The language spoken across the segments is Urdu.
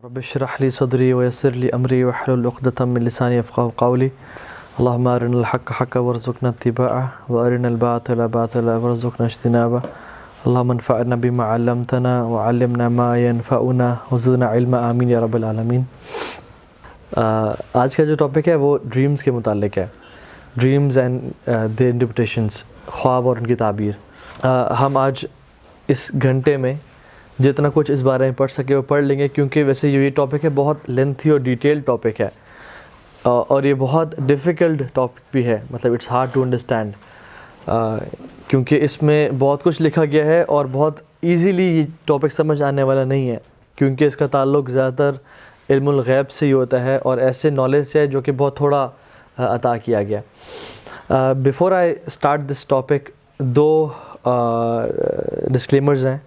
رب اشرح لي صدري ويسر لي أمري واحلل عقدة من لساني يفقهوا قولي اللهم أرنا الحق حقا وارزقنا اتباعه وأرنا الباطل باطلا وارزقنا اجتنابه اللهم انفعنا بما علمتنا وعلمنا ما ينفعنا وزدنا علما آمین یا رب العالمین۔ آج کا جو ٹاپک ہے وہ ڈریمز کے متعلق ہے، ڈریمز اینڈ دی انٹرپریٹیشنز، خواب اور ان کی تعبیر۔ ہم آج اس گھنٹے میں جتنا کچھ اس بارے میں پڑھ سکے وہ پڑھ لیں گے، کیونکہ ویسے یہ ٹاپک ہے بہت لینتھی اور ڈیٹیل ٹاپک ہے، اور یہ بہت ڈیفیکلٹ ٹاپک بھی ہے، مطلب اٹس ہارڈ ٹو انڈرسٹینڈ، کیونکہ اس میں بہت کچھ لکھا گیا ہے اور بہت ایزیلی یہ ٹاپک سمجھ آنے والا نہیں ہے، کیونکہ اس کا تعلق زیادہ تر علم الغیب سے ہی ہوتا ہے اور ایسے نالج سے ہے جو کہ بہت تھوڑا عطا کیا گیا۔ Before I start this topic دو ڈسکلیمرز ہیں۔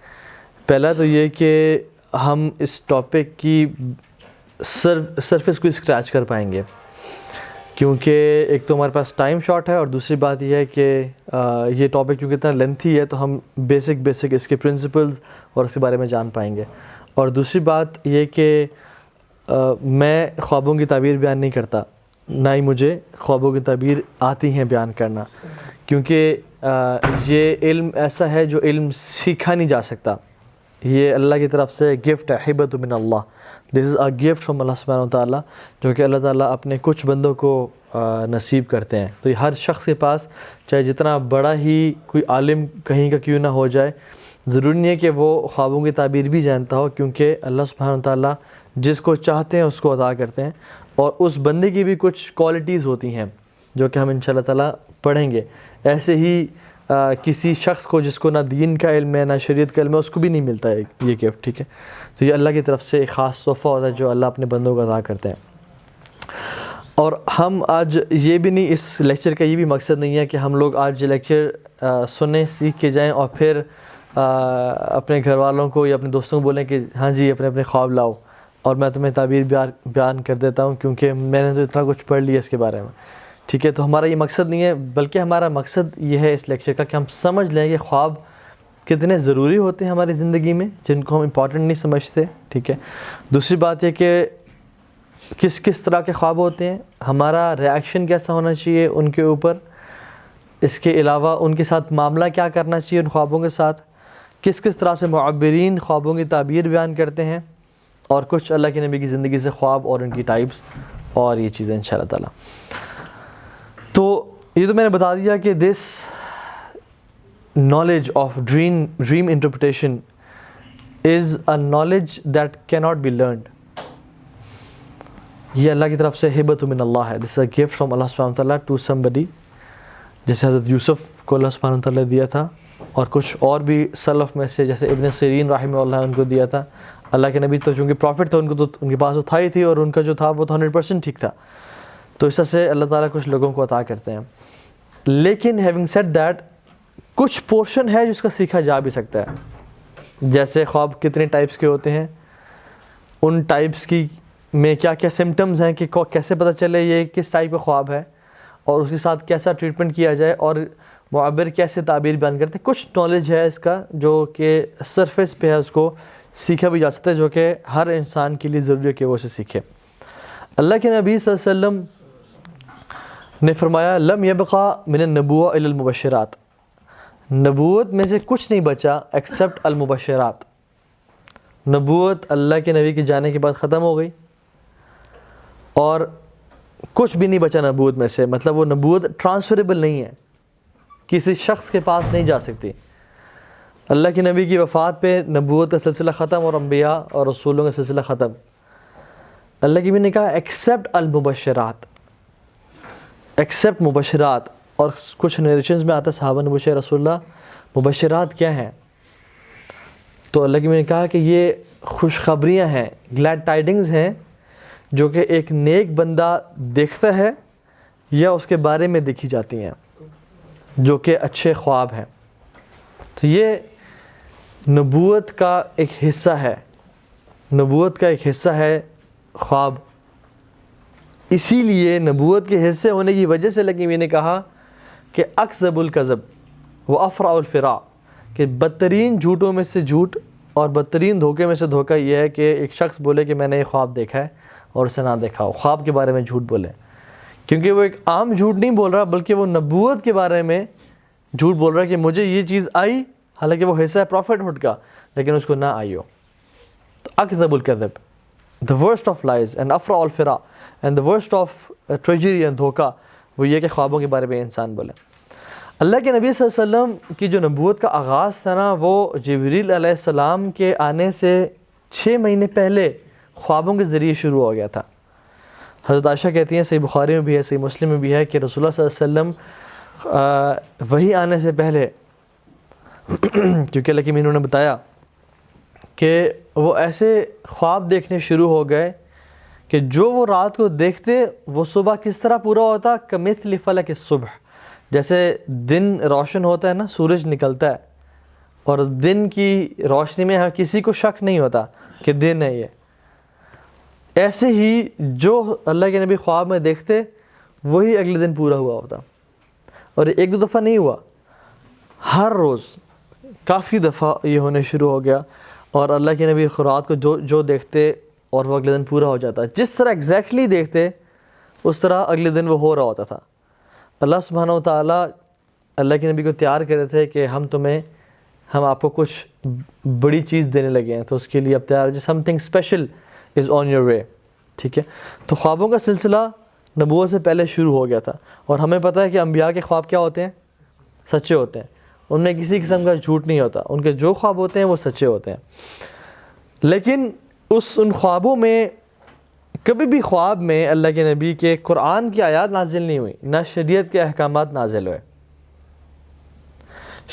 پہلا تو یہ کہ ہم اس ٹاپک کی سرفیس کو اسکریچ کر پائیں گے، کیونکہ ایک تو ہمارے پاس ٹائم شارٹ ہے، اور دوسری بات یہ ہے کہ یہ ٹاپک کیونکہ اتنا لینتھی ہے تو ہم بیسک اس کے پرنسپلز اور اس کے بارے میں جان پائیں گے۔ اور دوسری بات یہ کہ میں خوابوں کی تعبیر بیان نہیں کرتا، نہ ہی مجھے خوابوں کی تعبیر آتی ہیں بیان کرنا، کیونکہ یہ علم ایسا ہے جو علم سیکھا نہیں جا سکتا، یہ اللہ کی طرف سے گفٹ ہے، ہبۃ من اللہ، دس از اے گفٹ فرام اللہ سبحانہ و تعالیٰ، جو کہ اللہ تعالیٰ اپنے کچھ بندوں کو نصیب کرتے ہیں۔ تو یہ ہر شخص کے پاس، چاہے جتنا بڑا ہی کوئی عالم کہیں کا کیوں نہ ہو جائے، ضروری نہیں ہے کہ وہ خوابوں کی تعبیر بھی جانتا ہو، کیونکہ اللہ سبحانہ و تعالیٰ جس کو چاہتے ہیں اس کو عطا کرتے ہیں، اور اس بندے کی بھی کچھ کوالٹیز ہوتی ہیں جو کہ ہم انشاءاللہ تعالیٰ پڑھیں گے۔ ایسے ہی کسی شخص کو جس کو نہ دین کا علم ہے نہ شریعت کا علم ہے، اس کو بھی نہیں ملتا ہے یہ گفٹ، ٹھیک ہے؟ تو یہ اللہ کی طرف سے ایک خاص تحفہ ہوتا ہے جو اللہ اپنے بندوں کو عطا کرتے ہیں۔ اور ہم آج یہ بھی نہیں، اس لیکچر کا یہ بھی مقصد نہیں ہے کہ ہم لوگ آج یہ لیکچر سنیں، سیکھ کے جائیں اور پھر اپنے گھر والوں کو یا اپنے دوستوں کو بولیں کہ ہاں جی اپنے خواب لاؤ اور میں تمہیں تعبیر بیان کر دیتا ہوں، کیونکہ میں نے تو اتنا کچھ پڑھ لیا اس کے بارے میں، ٹھیک ہے؟ تو ہمارا یہ مقصد نہیں ہے، بلکہ ہمارا مقصد یہ ہے اس لیکچر کا کہ ہم سمجھ لیں کہ خواب کتنے ضروری ہوتے ہیں ہماری زندگی میں، جن کو ہم امپورٹنٹ نہیں سمجھتے، ٹھیک ہے؟ دوسری بات یہ کہ کس طرح کے خواب ہوتے ہیں، ہمارا ریاکشن کیسا ہونا چاہیے ان کے اوپر، اس کے علاوہ ان کے ساتھ معاملہ کیا کرنا چاہیے ان خوابوں کے ساتھ، کس طرح سے معبرین خوابوں کی تعبیر بیان کرتے ہیں، اور کچھ اللہ کے نبی کی زندگی سے خواب اور ان کی ٹائپس اور یہ چیزیں انشاءاللہ تعالیٰ۔ تو یہ تو میں نے بتا دیا کہ دس knowledge of dream interpretation is a knowledge that cannot be learned۔ یہ اللہ کی طرف سے ہبۃ من اللہ ہے، this is a gift from اللہ سبحانہ وتعالیٰ to somebody، جیسے حضرت یوسف کو اللہ سبحانہ وتعالیٰ دیا تھا، اور کچھ اور بھی سلف میں سے جیسے ابن سیرین رحمہ اللہ ان کو دیا تھا۔ اللہ کے نبی تو چونکہ پروفٹ تھا، ان کے پاس تو تھا ہی تھی، اور ان کا جو تھا وہ تو 100% ٹھیک تھا، تو اس طرح سے اللہ تعالیٰ کچھ لوگوں کو عطا کرتے ہیں۔ لیکن having said that، کچھ پورشن ہے جس کا سیکھا جا بھی سکتا ہے، جیسے خواب کتنے ٹائپس کے ہوتے ہیں، ان ٹائپس کی میں کیا کیا سمٹمز ہیں کہ کیسے پتہ چلے یہ کس ٹائپ کا خواب ہے، اور اس کے ساتھ کیسا ٹریٹمنٹ کیا جائے، اور معبر کیسے تعبیر بیان کرتے ہیں۔ کچھ نالج ہے اس کا جو کہ سرفیس پہ ہے، اس کو سیکھا بھی جا سکتا ہے، جو کہ ہر انسان کے لیے ضروری ہے کہ وہ اسے سیکھے۔ اللہ کے نبی صلی اللہ علیہ وسلم نے فرمایا لم یبقى من النبوة الا المبشرات، نبوت میں سے کچھ نہیں بچا ایکسیپٹ المبشرات۔ نبوت اللہ کے نبی کے جانے کے بعد ختم ہو گئی، اور کچھ بھی نہیں بچا نبوت میں سے، مطلب وہ نبوت ٹرانسفریبل نہیں ہے، کسی شخص کے پاس نہیں جا سکتی۔ اللہ کے نبی کی وفات پہ نبوت کا سلسلہ ختم اور انبیاء اور رسولوں کا سلسلہ ختم۔ اللہ کے نبی نے کہا ایکسیپٹ المبشرات، ایکسیپٹ مبشرات، اور کچھ نیریشنز میں آتا ہے صحابہ نے پوچھا رسول اللہ مبشرات کیا ہیں، تو اللہ کے نبی نے کہا کہ یہ خوشخبریاں ہیں، گلیڈ ٹائڈنگز ہیں، جو کہ ایک نیک بندہ دیکھتا ہے یا اس کے بارے میں دیکھی جاتی ہیں، جو کہ اچھے خواب ہیں۔ تو یہ نبوت کا ایک حصہ ہے، نبوت کا ایک حصہ ہے خواب۔ اسی لیے نبوت کے حصے ہونے کی وجہ سے اللہ کے نبی نے کہا کہ اکذب الکذب و افرع الفراء، کہ بدترین جھوٹوں میں سے جھوٹ اور بدترین دھوکے میں سے دھوکہ یہ ہے کہ ایک شخص بولے کہ میں نے یہ خواب دیکھا ہے اور اسے نہ دیکھا ہو، خواب کے بارے میں جھوٹ بولے، کیونکہ وہ ایک عام جھوٹ نہیں بول رہا بلکہ وہ نبوت کے بارے میں جھوٹ بول رہا ہے کہ مجھے یہ چیز آئی، حالانکہ وہ حصہ ہے پروفٹ ہوڈ کا، لیکن اس کو نہ آئی ہو۔ تو اکذب الکذب، the worst of lies and Afra الفرا and the worst of treachery and دھوکہ، وہ یہ کہ خوابوں کے بارے میں انسان بولے۔ اللہ کے نبی صلی اللہ علیہ وسلم کی جو نبوت کا آغاز تھا نا، وہ جبریل علیہ السلام کے آنے سے 6 مہینے پہلے خوابوں کے ذریعے شروع ہو گیا تھا۔ حضرت عائشہ کہتی ہیں، صحیح بخاری میں بھی ہے، صحیح مسلم میں بھی ہے، کہ رسول اللہ صلی اللہ علیہ وسلم وحی آنے سے پہلے کیونکہ اللہ کے نبی نے بتایا کہ وہ ایسے خواب دیکھنے شروع ہو گئے کہ جو وہ رات کو دیکھتے وہ صبح کس طرح پورا ہوتا، کمثل فلک الصبح، جیسے دن روشن ہوتا ہے نا، سورج نکلتا ہے اور دن کی روشنی میں کسی کو شک نہیں ہوتا کہ دن ہے یہ، ایسے ہی جو اللہ کے نبی خواب میں دیکھتے وہی اگلے دن پورا ہوا ہوتا۔ اور ایک دو دفعہ نہیں ہوا، ہر روز کافی دفعہ یہ ہونے شروع ہو گیا، اور اللہ کے نبی رات کو جو دیکھتے اور وہ اگلے دن پورا ہو جاتا، جس طرح ایگزیکٹلی دیکھتے اس طرح اگلے دن وہ ہو رہا ہوتا تھا۔ اللہ سبحانہ و تعالیٰ اللہ کے نبی کو تیار کر رہے تھے کہ ہم آپ کو کچھ بڑی چیز دینے لگے ہیں، تو اس کے لیے اب تیار جو some thing special is on your way, ٹھیک ہے۔ تو خوابوں کا سلسلہ نبوت سے پہلے شروع ہو گیا تھا، اور ہمیں پتہ ہے کہ انبیاء کے خواب کیا ہوتے ہیں؟ سچے ہوتے ہیں، ان میں کسی قسم کا جھوٹ نہیں ہوتا، ان کے جو خواب ہوتے ہیں وہ سچے ہوتے ہیں۔ لیکن ان خوابوں میں کبھی بھی خواب میں اللہ کے نبی کے قرآن کی آیات نازل نہیں ہوئی، نہ شریعت کے احکامات نازل ہوئے۔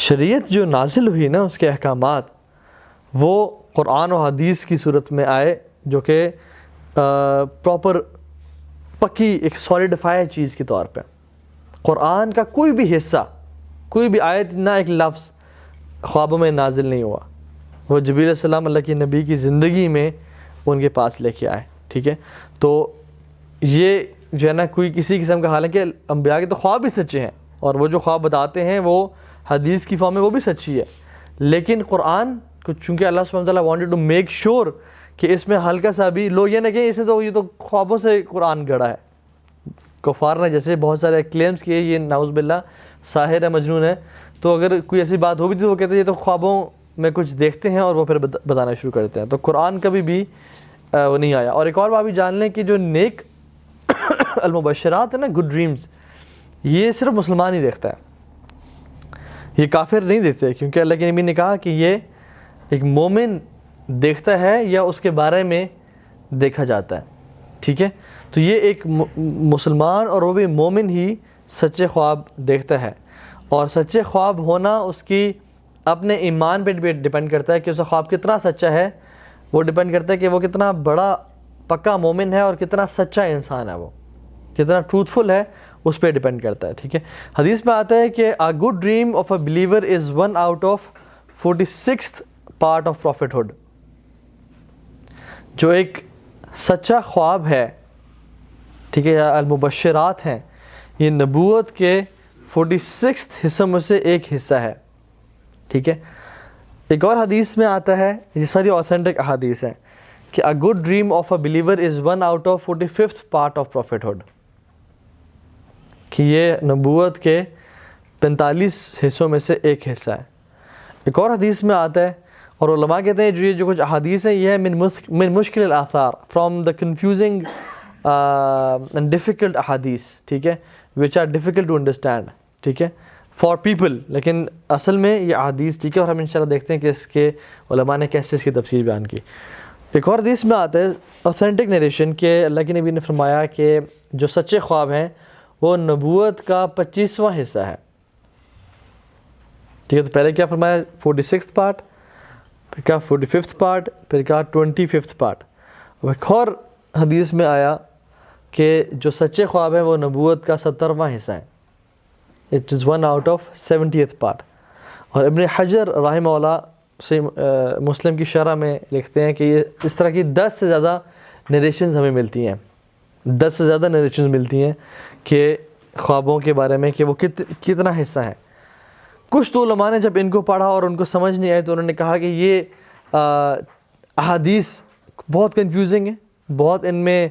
شریعت جو نازل ہوئی نا، اس کے احکامات وہ قرآن و حدیث کی صورت میں آئے، جو کہ پراپر پکی ایک سولیڈیفائی چیز کے طور پہ۔ قرآن کا کوئی بھی حصہ، کوئی بھی آیت، نہ ایک لفظ خوابوں میں نازل نہیں ہوا، وہ جبریل علیہ السلام اللہ کے نبی کی زندگی میں ان کے پاس لے کے آئے، ٹھیک ہے۔ تو یہ جو ہے نا کوئی کسی قسم کا، حالانکہ انبیاء کے تو خواب بھی سچے ہیں، اور وہ جو خواب بتاتے ہیں وہ حدیث کی فارم میں وہ بھی سچی ہے، لیکن قرآن کو چونکہ اللہ سبحانہ وتعالیٰ وانٹڈ ٹو میک شیور کہ اس میں ہلکا سا بھی لوگ یہ نہ کہ یہ تو خوابوں سے قرآن گڑا ہے۔ کفار نے جیسے بہت سارے کلیمز کیے یہ نعوذ باللہ ساحر ہے، مجنون ہے، تو اگر کوئی ایسی بات ہو بھی تو وہ کہتے ہیں یہ تو خوابوں میں کچھ دیکھتے ہیں اور وہ پھر بتانا شروع کرتے ہیں۔ تو قرآن کبھی بھی وہ نہیں آیا۔ اور ایک اور بات بھی جان لیں کہ جو نیک المبشرات ہیں نا، گڈ ڈریمز، یہ صرف مسلمان ہی دیکھتا ہے، یہ کافر نہیں دیکھتے، کیونکہ اللہ کے نبی نے کہا کہ یہ ایک مومن دیکھتا ہے یا اس کے بارے میں دیکھا جاتا ہے، ٹھیک ہے۔ تو یہ ایک مسلمان اور وہ بھی مومن ہی سچے خواب دیکھتا ہے، اور سچے خواب ہونا اس کی اپنے ایمان پہ ڈیپینڈ کرتا ہے کہ اس کا خواب کتنا سچا ہے، وہ ڈیپینڈ کرتا ہے کہ وہ کتنا بڑا پکا مومن ہے اور کتنا سچا انسان ہے، وہ کتنا ٹروتھفل ہے، اس پہ ڈیپینڈ کرتا ہے، ٹھیک ہے۔ حدیث میں آتا ہے کہ a good dream of a believer is 1 out of 46th part of prophethood۔ جو ایک سچا خواب ہے، ٹھیک ہے، یا المبشرات ہیں، یہ نبوت کے 46 حصوں میں سے ایک حصہ ہے، ٹھیک ہے۔ ایک اور حدیث میں آتا ہے، یہ ساری اوتھینٹک احادیث ہیں، کہ a good dream of a believer is 1 out of 45th part of prophethood، کہ یہ نبوت کے 45 حصوں میں سے ایک حصہ ہے۔ ایک اور حدیث میں آتا ہے، اور علماء کہتے ہیں یہ جو کچھ احادیث ہیں یہ ہے من مشکل الاثار، from the confusing and difficult احادیث، ٹھیک ہے، which are difficult to understand، ٹھیک ہے، فار پیپل، لیکن اصل میں یہ احادیث ٹھیک ہے، اور ہم انشاءاللہ دیکھتے ہیں کہ اس کے علماء نے کیسے اس کی تفسیر بیان کی۔ ایک اور حدیث میں آتا ہے اوتھینٹک نریشن کہ اللہ کے نبی نے فرمایا کہ جو سچے خواب ہیں وہ نبوت کا 25واں حصہ ہے، ٹھیک ہے۔ تو پہلے کیا فرمایا؟ 46th پارٹ، پھر کیا 45th پارٹ، پھر کیا 25th پارٹ۔ ایک اور حدیث میں آیا کہ جو سچے خواب ہیں وہ نبوت کا 70واں حصہ ہے، it is 1 out of 70th part. اور ابن حجر رحمہ اللہ سے مسلم کی شرح میں لکھتے ہیں کہ یہ اس طرح کی 10 سے زیادہ نریشنز ہمیں ملتی ہیں، 10 سے زیادہ نریشنز ملتی ہیں کہ خوابوں کے بارے میں کہ وہ کتنا حصہ ہے۔ کچھ تو علماء نے جب ان کو پڑھا اور ان کو سمجھ نہیں آئے تو انہوں نے کہا کہ یہ احادیث بہت کنفیوزنگ ہے, بہت ان میں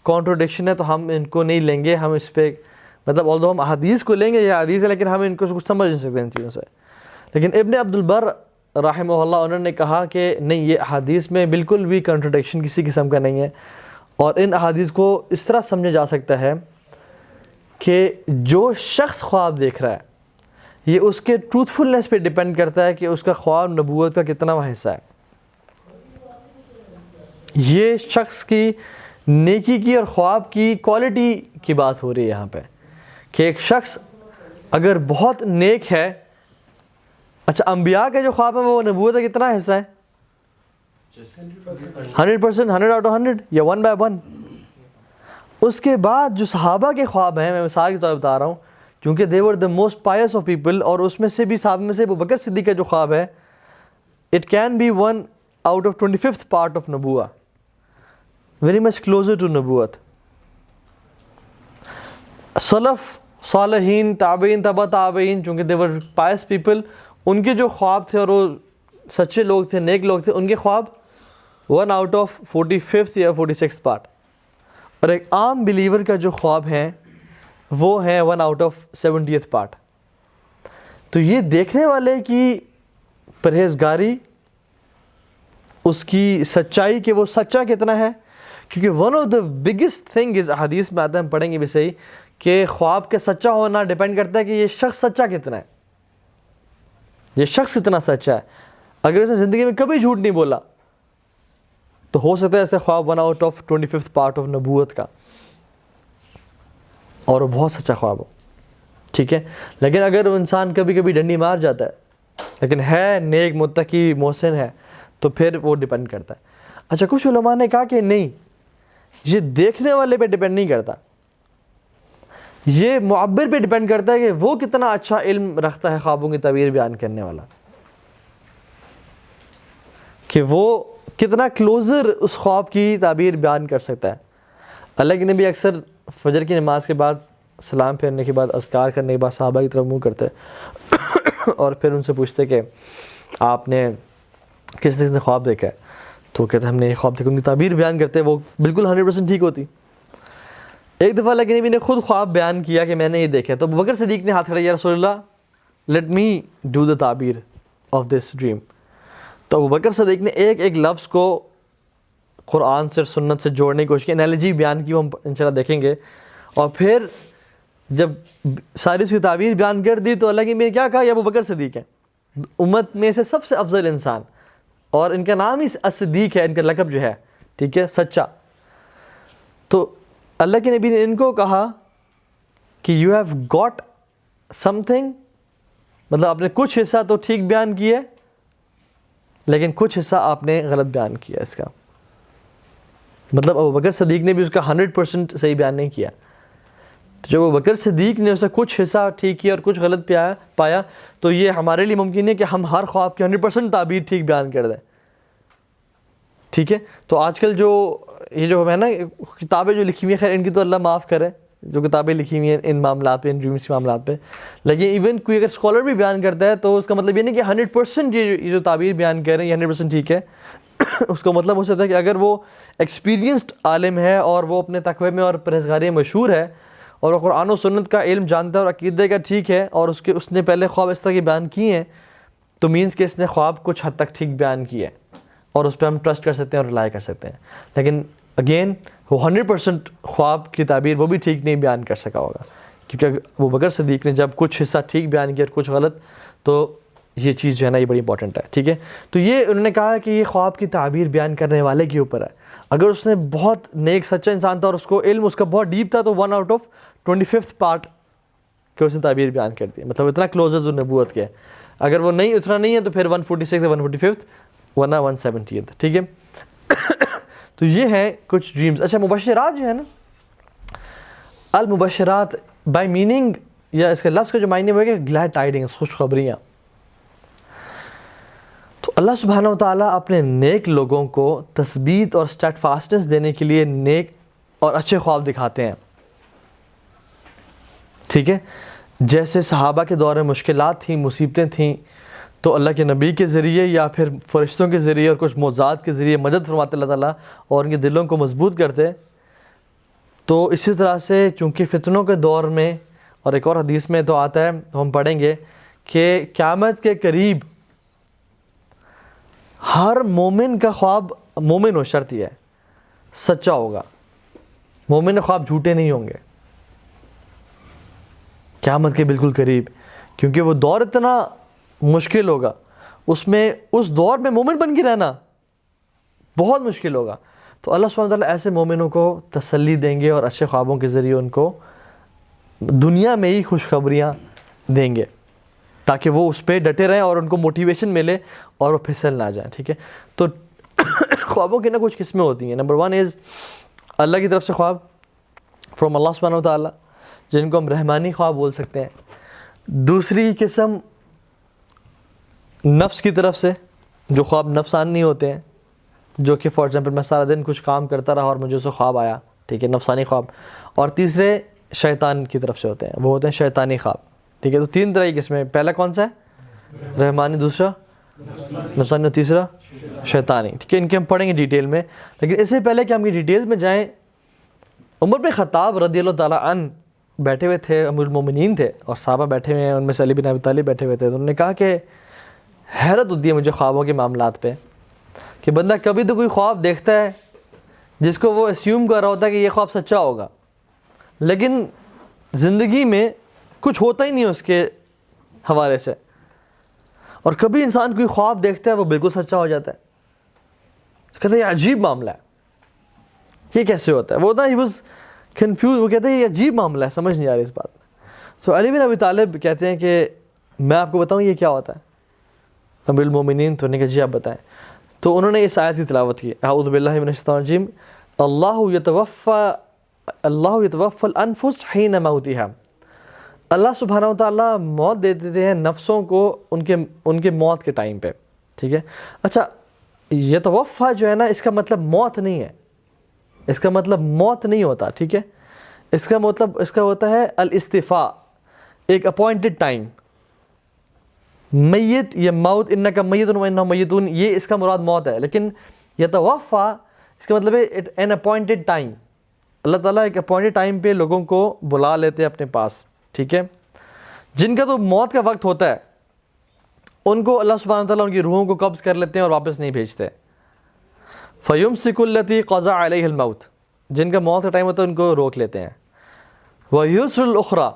کانٹروڈکشن ہے, تو ہم ان کو نہیں لیں گے. ہم اس پہ مطلب although ہم احادیث کو لیں گے, یہ حدیث ہے, لیکن ہم ان کو کچھ سمجھ نہیں سکتے ان چیزوں سے. لیکن ابن عبد البر رحمہ اللہ انہوں نے کہا کہ نہیں, یہ احادیث میں بالکل بھی کنٹروڈکشن کسی قسم کا نہیں ہے, اور ان احادیث کو اس طرح سمجھا جا سکتا ہے کہ جو شخص خواب دیکھ رہا ہے یہ اس کے ٹروتھفلنس پہ ڈیپینڈ کرتا ہے کہ اس کا خواب نبوت کا کتنا وہ حصہ ہے. یہ شخص کی نیکی کی اور خواب کی کوالٹی کی بات ہو رہی ہے یہاں پہ, کہ ایک شخص اگر بہت نیک ہے, اچھا انبیاء کے جو خواب ہیں وہ نبوت کا کتنا حصہ ہے؟ 100%, 100 out of 100 یا 1 by 1. اس کے بعد جو صحابہ کے خواب ہیں, میں مثال کے طور پر بتا رہا ہوں, کیونکہ they were the most pious of people, اور اس میں سے بھی صحابہ میں سے ابو بکر صدیق کا جو خواب ہے it can be 1 out of 25th part of نبوہ, very much closer to نبوت. سلف صالحین تابعین تبع تابعین, چونکہ they were pious people, ان کے جو خواب تھے اور وہ سچے لوگ تھے, نیک لوگ تھے, ان کے خواب 1 out of 45th یا 46th part. اور ایک عام بلیور کا جو خواب ہیں وہ ہیں 1 out of 70th part. تو یہ دیکھنے والے کی پرہیزگاری, اس کی سچائی کہ وہ سچا کتنا ہے, کیونکہ one of the biggest thing is, حدیث میں آتا ہے, ہم پڑھیں گے بھی صحیح, کہ خواب کے سچا ہونا ڈیپینڈ کرتا ہے کہ یہ شخص سچا کتنا ہے, یہ شخص کتنا سچا ہے. اگر اس نے زندگی میں کبھی جھوٹ نہیں بولا تو ہو سکتا ہے ایسے خواب 1 out of 25th part of نبوت کا, اور وہ بہت سچا خواب ہو, ٹھیک ہے. لیکن اگر وہ انسان کبھی کبھی ڈنڈی مار جاتا ہے لیکن ہے نیک متقی محسن ہے, تو پھر وہ ڈیپینڈ کرتا ہے. اچھا, کچھ علماء نے کہا کہ نہیں, یہ دیکھنے والے پہ ڈیپینڈ نہیں کرتا, یہ معبر پہ ڈیپینڈ کرتا ہے کہ وہ کتنا اچھا علم رکھتا ہے خوابوں کی تعبیر بیان کرنے والا, کہ وہ کتنا کلوزر اس خواب کی تعبیر بیان کر سکتا ہے. اللہ کے نبی اکثر فجر کی نماز کے بعد سلام پھیرنے کے بعد اذکار کرنے کے بعد صحابہ کی طرف منہ کرتے اور پھر ان سے پوچھتے کہ آپ نے کس نے خواب دیکھا ہے, تو کہتے ہم نے یہ خواب دیکھا, ان کی تعبیر بیان کرتے, وہ بالکل 100% ٹھیک ہوتی. ایک دفعہ اللہ کے نبی نے خود خواب بیان کیا کہ میں نے یہ دیکھا, تو ابو بکر صدیق نے ہاتھ کھڑا کیا, رسول اللہ لیٹ می ڈو دا تعبیر آف دس ڈریم. تو ابو بکر صدیق نے ایک ایک لفظ کو قرآن سے سنت سے جوڑنے کی کوشش کی, انالوجی بیان کی, وہ ہم انشاءاللہ دیکھیں گے. اور پھر جب ساری اس کی تعبیر بیان کر دی تو اللہ کے نبی نے کیا کہا, یہ ابو بکر صدیق ہیں, امت میں سے سب سے افضل انسان, اور ان کا نام ہی صدیق ہے, ان کا لقب جو ہے, ٹھیک ہے, سچا. تو اللہ کے نبی نے ان کو کہا کہ you have got some thing, مطلب آپ نے کچھ حصہ تو ٹھیک بیان کیا لیکن کچھ حصہ آپ نے غلط بیان کیا. اس کا مطلب ابو بکر صدیق نے بھی اس کا 100% صحیح بیان نہیں کیا. تو جب ابو بکر صدیق نے اسے کچھ حصہ ٹھیک کیا اور کچھ غلط پایا, تو یہ ہمارے لیے ممکن ہے کہ ہم ہر خواب کی 100% تعبیر ٹھیک بیان کر دیں, ٹھیک ہے. تو آج کل جو یہ جو ہے نا کتابیں جو لکھی ہوئی ہیں, خیر ان کی تو اللہ معاف کرے, جو کتابیں لکھی ہوئی ہیں ان معاملات پہ, ان ڈریمس کے معاملات پہ, لیکن ایون کوئی اگر اسکالر بھی بیان کرتا ہے تو اس کا مطلب یہ نہیں کہ 100% یہ جو تعبیر بیان کر رہے ہیں یہ 100% ٹھیک ہے. اس کا مطلب ہو سکتا ہے کہ اگر وہ ایکسپیرینسڈ عالم ہے اور وہ اپنے تقوی میں اور پرہیزگاری میں مشہور ہے اور وہ قرآن و سنت کا علم جانتا ہے اور عقیدے کا ٹھیک ہے, اور اس نے پہلے خواب اس طرح کے بیان کیے ہیں, تو مینس کہ اس نے خواب کچھ حد تک ٹھیک بیان کیے ہیں اور اس پہ ہم ٹرسٹ کر سکتے ہیں اور ریلائی کر سکتے ہیں. لیکن اگین وہ 100% خواب کی تعبیر وہ بھی ٹھیک نہیں بیان کر سکا ہوگا, کیونکہ ابو بکر صدیق نے جب کچھ حصہ ٹھیک بیان کیا اور کچھ غلط, تو یہ چیز جو ہے نا یہ بڑی امپورٹنٹ ہے, ٹھیک ہے. تو یہ انہوں نے کہا کہ یہ خواب کی تعبیر بیان کرنے والے کے اوپر ہے. اگر اس نے بہت نیک سچا انسان تھا اور اس کو علم اس کا بہت ڈیپ تھا, تو 1 out of 25th part کہ اس نے تعبیر بیان کر دی, مطلب اتنا کلوزر جو نبوت کے. اگر وہ نہیں اتنا نہیں ہے تو پھر 146 یا 145th, ورنہ 170th, ٹھیک ہے. تو یہ ہیں کچھ ڈریمز. اچھا, مبشرات جو ہے نا, المبشرات بائی میننگ یا اس کے لفظ کا جو معنی ہے کہ گلیڈ ٹائڈنگس, خوشخبریاں. تو اللہ سبحانہ و تعالیٰ اپنے نیک لوگوں کو تثبیت اور اسٹیٹ فاسٹنس دینے کے لیے نیک اور اچھے خواب دکھاتے ہیں, ٹھیک ہے. جیسے صحابہ کے دور میں مشکلات تھیں, مصیبتیں تھیں, تو اللہ کے نبی کے ذریعے یا پھر فرشتوں کے ذریعے اور کچھ معجزات کے ذریعے مدد فرماتے اللہ تعالیٰ اور ان کے دلوں کو مضبوط کرتے. تو اسی طرح سے چونکہ فتنوں کے دور میں، اور ایک اور حدیث میں تو آتا ہے، تو ہم پڑھیں گے کہ قیامت کے قریب ہر مومن کا خواب، مومن ہو شرط یہ ہے سچا ہوگا. مومن کے خواب جھوٹے نہیں ہوں گے قیامت کے بالکل قریب، کیونکہ وہ دور اتنا مشکل ہوگا، اس دور میں مومن بن کے رہنا بہت مشکل ہوگا. تو اللہ سبحانہ وتعالیٰ ایسے مومنوں کو تسلی دیں گے اور اچھے خوابوں کے ذریعے ان کو دنیا میں ہی خوشخبریاں دیں گے تاکہ وہ اس پہ ڈٹے رہیں اور ان کو موٹیویشن ملے اور وہ پھسل نہ جائیں. ٹھیک ہے، تو خوابوں کی کچھ قسمیں ہوتی ہیں. نمبر 1 از اللہ کی طرف سے خواب، فرام اللہ سبحانہ وتعالیٰ، جن کو ہم رحمانی خواب بول سکتے ہیں. دوسری قسم نفس کی طرف سے، جو خواب نفسانی ہوتے ہیں، جو کہ فار ایگزامپل میں سارا دن کچھ کام کرتا رہا اور مجھے اسے خواب آیا، ٹھیک ہے، نفسانی خواب. اور تیسرے شیطان کی طرف سے ہوتے ہیں، وہ ہوتے ہیں شیطانی خواب. ٹھیک ہے، تو 3 طرح کی قسمیں. پہلا کون سا ہے؟ رحمانی، دوسرا نفسانی، اور تیسرا شیطانی. ٹھیک ہے، ان کے ہم پڑھیں گے ڈیٹیل میں. لیکن اس سے پہلے کہ ہم کی ڈیٹیلز میں جائیں، عمر بن خطاب رضی اللہ تعالیٰ عنہ بیٹھے ہوئے تھے، امیر المومنین تھے، اور صحابہ بیٹھے ہوئے ہیں، ان میں سے علی بن ابی طالب بیٹھے ہوئے تھے. تو انہوں نے کہا کہ حیرت ہوتی ہے مجھے خوابوں کے معاملات پہ کہ بندہ کبھی تو کوئی خواب دیکھتا ہے جس کو وہ اسیوم کر رہا ہوتا ہے کہ یہ خواب سچا ہوگا، لیکن زندگی میں کچھ ہوتا ہی نہیں اس کے حوالے سے. اور کبھی انسان کوئی خواب دیکھتا ہے وہ بالکل سچا ہو جاتا ہے. کہتے ہیں یہ عجیب معاملہ ہے، یہ کیسے ہوتا ہے؟ وہ نا ہی واز کنفیوز، وہ کہتے ہیں یہ عجیب معاملہ ہے، سمجھ نہیں آ رہی اس بات میں. سو علی بن ابی طالب کہتے ہیں کہ میں آپ کو بتاؤں یہ کیا ہوتا ہے امیر المومنین؟ تو نے کہا جی آپ بتائیں. تو انہوں نے اس آیت کی تلاوت کی، اعوذ باللہ من الشیطان الرجیم، اللہ یتوفی الانفس حین موتها. اللہ سبحانہ و تعالیٰ موت دے دیتے ہیں نفسوں کو ان کے موت کے ٹائم پہ. ٹھیک ہے، اچھا یتوفی جو ہے نا، اس کا مطلب موت نہیں ہے، اس کا مطلب موت نہیں ہوتا. ٹھیک ہے، اس کا مطلب اس کا ہوتا ہے الاستفاء، ایک اپوائنٹڈ ٹائم. میت یا موت، انکا میت و انہم میتون، یہ اس کا مراد موت ہے. لیکن یتوفی اس کا مطلب ہے این اپوائنٹڈ ٹائم. اللہ تعالیٰ ایک اپوائنٹڈ ٹائم پہ لوگوں کو بلا لیتے ہیں اپنے پاس. ٹھیک ہے، جن کا تو موت کا وقت ہوتا ہے ان کو اللہ سبحانہ وتعالیٰ ان کی روحوں کو قبض کر لیتے ہیں اور واپس نہیں بھیجتے. فَيُمْسِكُ الَّتِي قَضَى عَلَيْهِ الْمَوْتِ، جن کا موت کا ٹائم ہوتا ہے ان کو روک لیتے ہیں. وَيُرْسِلُ الْأُخْرَى،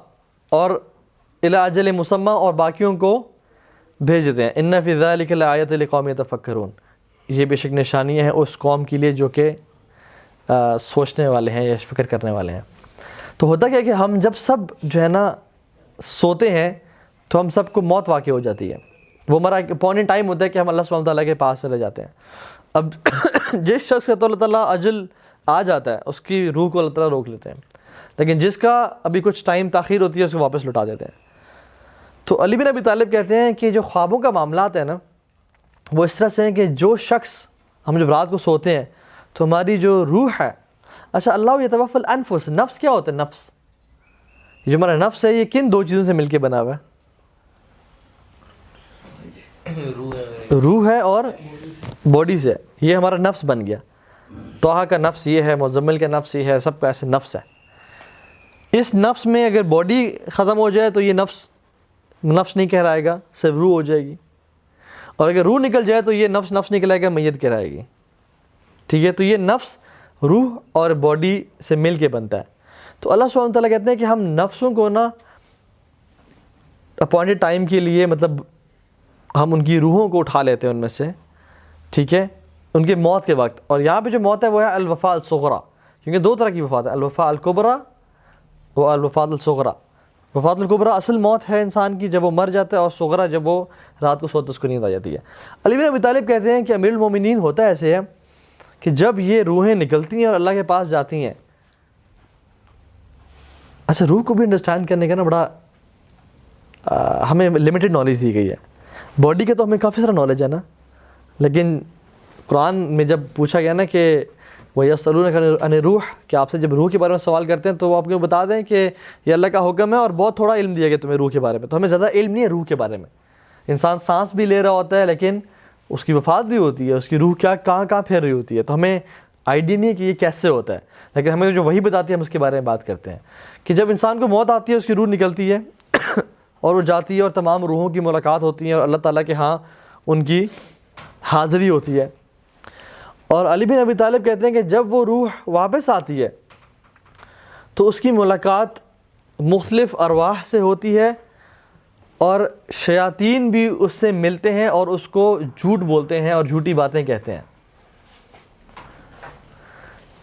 اور إِلَىٰ أَجَلٍ مُّسَمًّى، اور باقیوں کو بھیج دیتے ہیں. إِنَّ فِي ذَلِكَ لَآيَةً لِقَوْمٍ يَتَفَكَّرُونَ، یہ بے شک نشانیاں ہیں اس قوم کے لیے جو کہ سوچنے والے ہیں یا فکر کرنے والے ہیں. تو ہوتا کیا کہ ہم جب سب جو ہے نا سوتے ہیں تو ہم سب کو موت واقع ہو جاتی ہے. وہ ہمارا ایک اپوائنٹڈ ٹائم ہوتا ہے کہ ہم اللہ سبحانہ تعالیٰ کے پاس چلے جاتے ہیں. اب جس شخص کا تو اللہ تعالیٰ اجل آ جاتا ہے اس کی روح کو اللہ تعالیٰ روک لیتے ہیں، لیکن جس کا ابھی کچھ ٹائم تاخیر ہوتی ہے اس کو واپس لوٹا دیتے ہیں. تو علی بن ابی طالب کہتے ہیں کہ جو خوابوں کا معاملات ہے نا، وہ اس طرح سے ہیں کہ جو شخص، ہم جب رات کو سوتے ہیں تو ہماری جو روح ہے، اچھا اللہ یتوفی الانفس، نفس کیا ہوتا ہے؟ نفس، جو ہمارا نفس ہے یہ کن 2 چیزوں سے مل کے بنا ہوا ہے؟ روح ہے اور باڈی سے. یہ ہمارا نفس بن گیا. طٰہٰ کا نفس یہ ہے، مزمل کا نفس یہ ہے، سب کا ایسے نفس ہے. اس نفس میں اگر باڈی ختم ہو جائے تو یہ نفس نہیں کہلائے گا، صرف روح ہو جائے گی. اور اگر روح نکل جائے تو یہ نفس نکلائے گا، میت کہلائے گی. ٹھیک ہے، تو یہ نفس روح اور باڈی سے مل کے بنتا ہے. تو اللہ سبحانہ وتعالیٰ کہتے ہیں کہ ہم نفسوں کو نا اپوائنٹڈ ٹائم کے لیے، مطلب ہم ان کی روحوں کو اٹھا لیتے ہیں ان میں سے. ٹھیک ہے، ان کے موت کے وقت. اور یہاں پہ جو موت ہے وہ ہے الوفاة الصغریٰ، کیونکہ 2 طرح کی وفات ہے، الوفاة الکبریٰ و الوفاة الصغریٰ. وفات الکبریٰ اصل موت ہے انسان کی جب وہ مر جاتا ہے، اور صغریٰ جب وہ رات کو سوتا ہے اس کو نیند آ جاتی ہے. علی بن ابی طالب کہتے ہیں کہ امیر المومنین ہوتا ایسے ہے کہ جب یہ روحیں نکلتی ہیں اور اللہ کے پاس جاتی ہیں، اچھا روح کو بھی انڈرسٹینڈ کرنے کا نا بڑا ہمیں لمیٹڈ نالج دی گئی ہے. باڈی کا تو ہمیں کافی سارا نالج ہے نا، لیکن قرآن میں جب پوچھا گیا نا کہ وَيَسْأَلُونَكَ عَنِ الرُّوحِ، کہ آپ سے جب روح کے بارے میں سوال کرتے ہیں تو وہ آپ کو بتا دیں کہ یہ اللہ کا حکم ہے اور بہت تھوڑا علم دیا گیا تمہیں روح کے بارے میں. تو ہمیں زیادہ علم نہیں ہے روح کے بارے میں، انسان سانس بھی لے رہا ہوتا ہے لیکن اس کی وفات بھی ہوتی ہے, اس کی روح کہاں پھیر رہی ہوتی ہے, تو ہمیں آئیڈیا نہیں ہے کہ یہ کیسے ہوتا ہے, لیکن ہمیں جو وہی بتاتی ہے ہم اس کے بارے میں بات کرتے ہیں کہ جب انسان کو موت آتی ہے اس کی روح نکلتی ہے اور وہ جاتی ہے اور تمام روحوں کی ملاقات ہوتی ہے اور اللہ تعالیٰ کے ہاں ان کی حاضری ہوتی ہے. اور علی بن ابی طالب کہتے ہیں کہ جب وہ روح واپس آتی ہے تو اس کی ملاقات مختلف ارواح سے ہوتی ہے اور شیاطین بھی اس سے ملتے ہیں اور اس کو جھوٹ بولتے ہیں اور جھوٹی باتیں کہتے ہیں.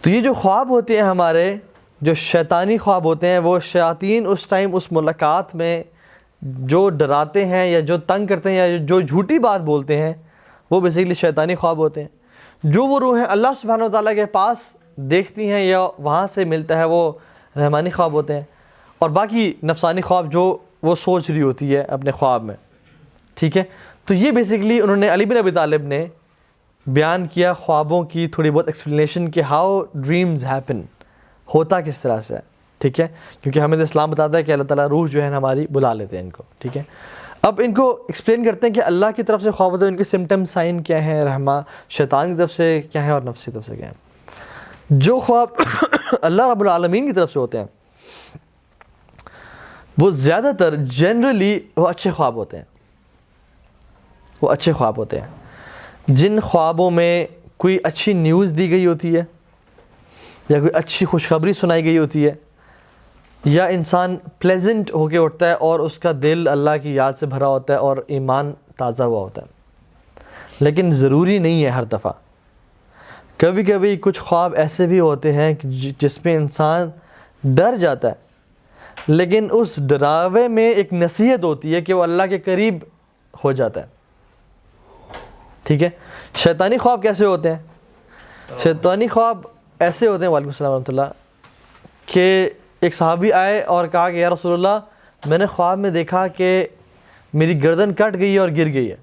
تو یہ جو خواب ہوتے ہیں ہمارے, جو شیطانی خواب ہوتے ہیں, وہ شیاطین اس ٹائم اس ملاقات میں جو ڈراتے ہیں یا جو تنگ کرتے ہیں یا جو جھوٹی بات بولتے ہیں وہ بیسیکلی شیطانی خواب ہوتے ہیں. جو وہ روحیں اللہ سبحانہ و تعالیٰ کے پاس دیکھتی ہیں یا وہاں سے ملتا ہے وہ رحمانی خواب ہوتے ہیں, اور باقی نفسانی خواب جو وہ سوچ رہی ہوتی ہے اپنے خواب میں. ٹھیک ہے, تو یہ بیسیکلی انہوں نے علی بن ابی طالب نے بیان کیا خوابوں کی تھوڑی بہت ایکسپلینیشن کہ ہاؤ ڈریمز ہیپن, ہوتا کس طرح سے ہے. ٹھیک ہے, کیونکہ ہمیں تو اسلام بتاتا ہے کہ اللہ تعالیٰ روح جو ہے ہماری بلا لیتے ہیں ان کو. ٹھیک ہے, اب ان کو ایکسپلین کرتے ہیں کہ اللہ کی طرف سے خواب ہوتے ہیں, ان کے سمٹم سائن کیا ہیں, شیطان کی طرف سے کیا ہیں اور نفس کی طرف سے کیا ہیں. جو خواب اللہ رب العالمین کی طرف سے ہوتے ہیں وہ زیادہ تر جنرلی وہ اچھے خواب ہوتے ہیں. وہ اچھے خواب ہوتے ہیں جن خوابوں میں کوئی اچھی نیوز دی گئی ہوتی ہے یا کوئی اچھی خوشخبری سنائی گئی ہوتی ہے, یا انسان پلیزنٹ ہو کے اٹھتا ہے اور اس کا دل اللہ کی یاد سے بھرا ہوتا ہے اور ایمان تازہ ہوا ہوتا ہے. لیکن ضروری نہیں ہے ہر دفعہ. کبھی کبھی کچھ خواب ایسے بھی ہوتے ہیں جس میں انسان ڈر جاتا ہے لیکن اس ڈراوے میں ایک نصیحت ہوتی ہے کہ وہ اللہ کے قریب ہو جاتا ہے. ٹھیک ہے, شیطانی خواب کیسے ہوتے ہیں؟ شیطانی خواب ایسے ہوتے ہیں, وعلیکم السلام ورحمۃ اللہ, کہ ایک صحابی آئے اور کہا کہ یا رسول اللہ میں نے خواب میں دیکھا کہ میری گردن کٹ گئی ہے اور گر گئی ہے.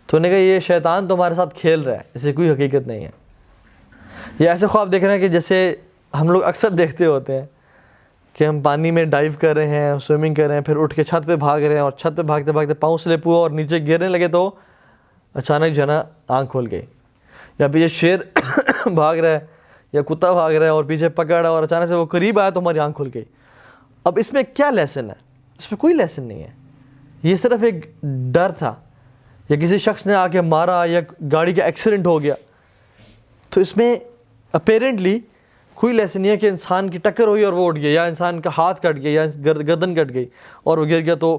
تو نے کہا یہ شیطان تمہارے ساتھ کھیل رہا ہے, اسے کوئی حقیقت نہیں ہے. یہ ایسے خواب دیکھ رہے ہیں کہ جیسے ہم لوگ اکثر دیکھتے ہوتے ہیں کہ ہم پانی میں ڈائیو کر رہے ہیں, سوئمنگ کر رہے ہیں, پھر اٹھ کے چھت پہ بھاگ رہے ہیں اور چھت پہ بھاگتے بھاگتے پاؤں سلپ ہوا اور نیچے گرنے لگے تو اچانک جو ہے نا آنکھ کھول گئی, یا پیچھے شیر بھاگ رہا ہے یا کتا بھاگ رہا ہے اور پیچھے پکڑا اور اچانک سے وہ قریب آیا تو ہماری آنکھ کھل گئی. اب اس میں کیا لیسن ہے؟ اس میں کوئی لیسن نہیں ہے, یہ صرف ایک ڈر تھا, یا کسی شخص نے آ کے مارا یا گاڑی کا ایکسیڈنٹ ہو گیا. تو اس میں اپیرنٹلی کوئی لیسن نہیں ہے کہ انسان کی ٹکر ہوئی اور وہ اٹھ گیا, یا انسان کا ہاتھ کٹ گیا یا گردن کٹ گئی اور وہ گر گیا. تو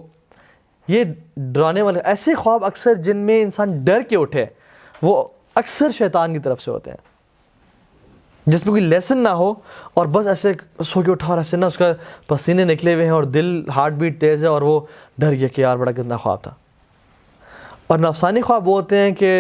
یہ ڈرانے والے ایسے خواب اکثر جن میں انسان ڈر کے اٹھے وہ اکثر شیطان کی طرف سے ہوتے ہیں, جس میں کوئی لیسن نہ ہو اور بس ایسے سو کے اٹھا اور ایسے نا اس کا پسینے نکلے ہوئے ہیں اور دل ہارٹ بیٹ تیز ہے اور وہ ڈر گیا کہ یار بڑا گندا خواب تھا. اور نفسانی خواب وہ ہوتے ہیں کہ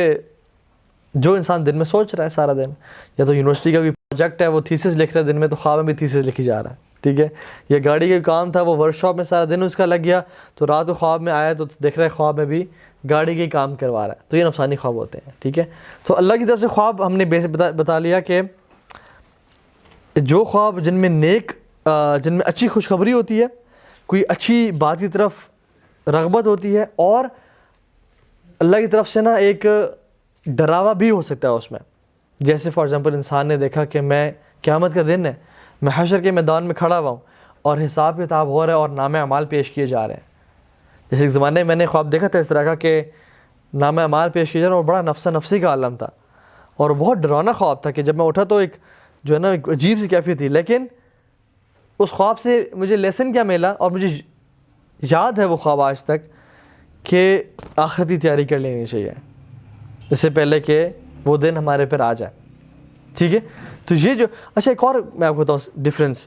جو انسان دن میں سوچ رہا ہے سارا دن, یا تو یونیورسٹی کا کوئی پروجیکٹ ہے وہ تھیسس لکھ رہا ہے دن میں, تو خواب میں بھی تھیسس لکھی جا رہا ہے. ٹھیک ہے, یا گاڑی کا کام تھا وہ ورک شاپ میں سارا دن اس کا لگ گیا تو رات کو خواب میں آیا تو دیکھ رہا ہے خواب میں بھی گاڑی کے کام کروا رہا ہے. تو یہ نفسانی خواب ہوتے ہیں. ٹھیک ہے, تو اللہ کی طرف سے خواب ہم نے بتا لیا کہ جو خواب جن میں جن میں اچھی خوشخبری ہوتی ہے, کوئی اچھی بات کی طرف رغبت ہوتی ہے, اور اللہ کی طرف سے نا ایک ڈراوا بھی ہو سکتا ہے اس میں. جیسے فار ایگزامپل انسان نے دیکھا کہ میں قیامت کا دن ہے, میں حشر کے میدان میں کھڑا ہوا ہوں اور حساب کتاب ہو رہا ہے اور نامہ اعمال پیش کیے جا رہے ہیں. جیسے ایک زمانے میں میں نے خواب دیکھا تھا اس طرح کا کہ نامہ اعمال پیش کیے جا رہے ہیں اور بڑا نفسی کا عالم تھا اور بہت ڈرانا خواب تھا کہ جب میں اٹھا تو ایک جو ہے نا ایک عجیب سی کیفیت تھی. لیکن اس خواب سے مجھے لیسن کیا ملا, اور مجھے یاد ہے وہ خواب آج تک, کہ آخرتی تیاری کر لینی چاہیے اس سے پہلے کہ وہ دن ہمارے پر آ جائے. ٹھیک ہے, تو یہ جو اچھا ایک اور میں آپ کو بتاؤں ڈفرینس,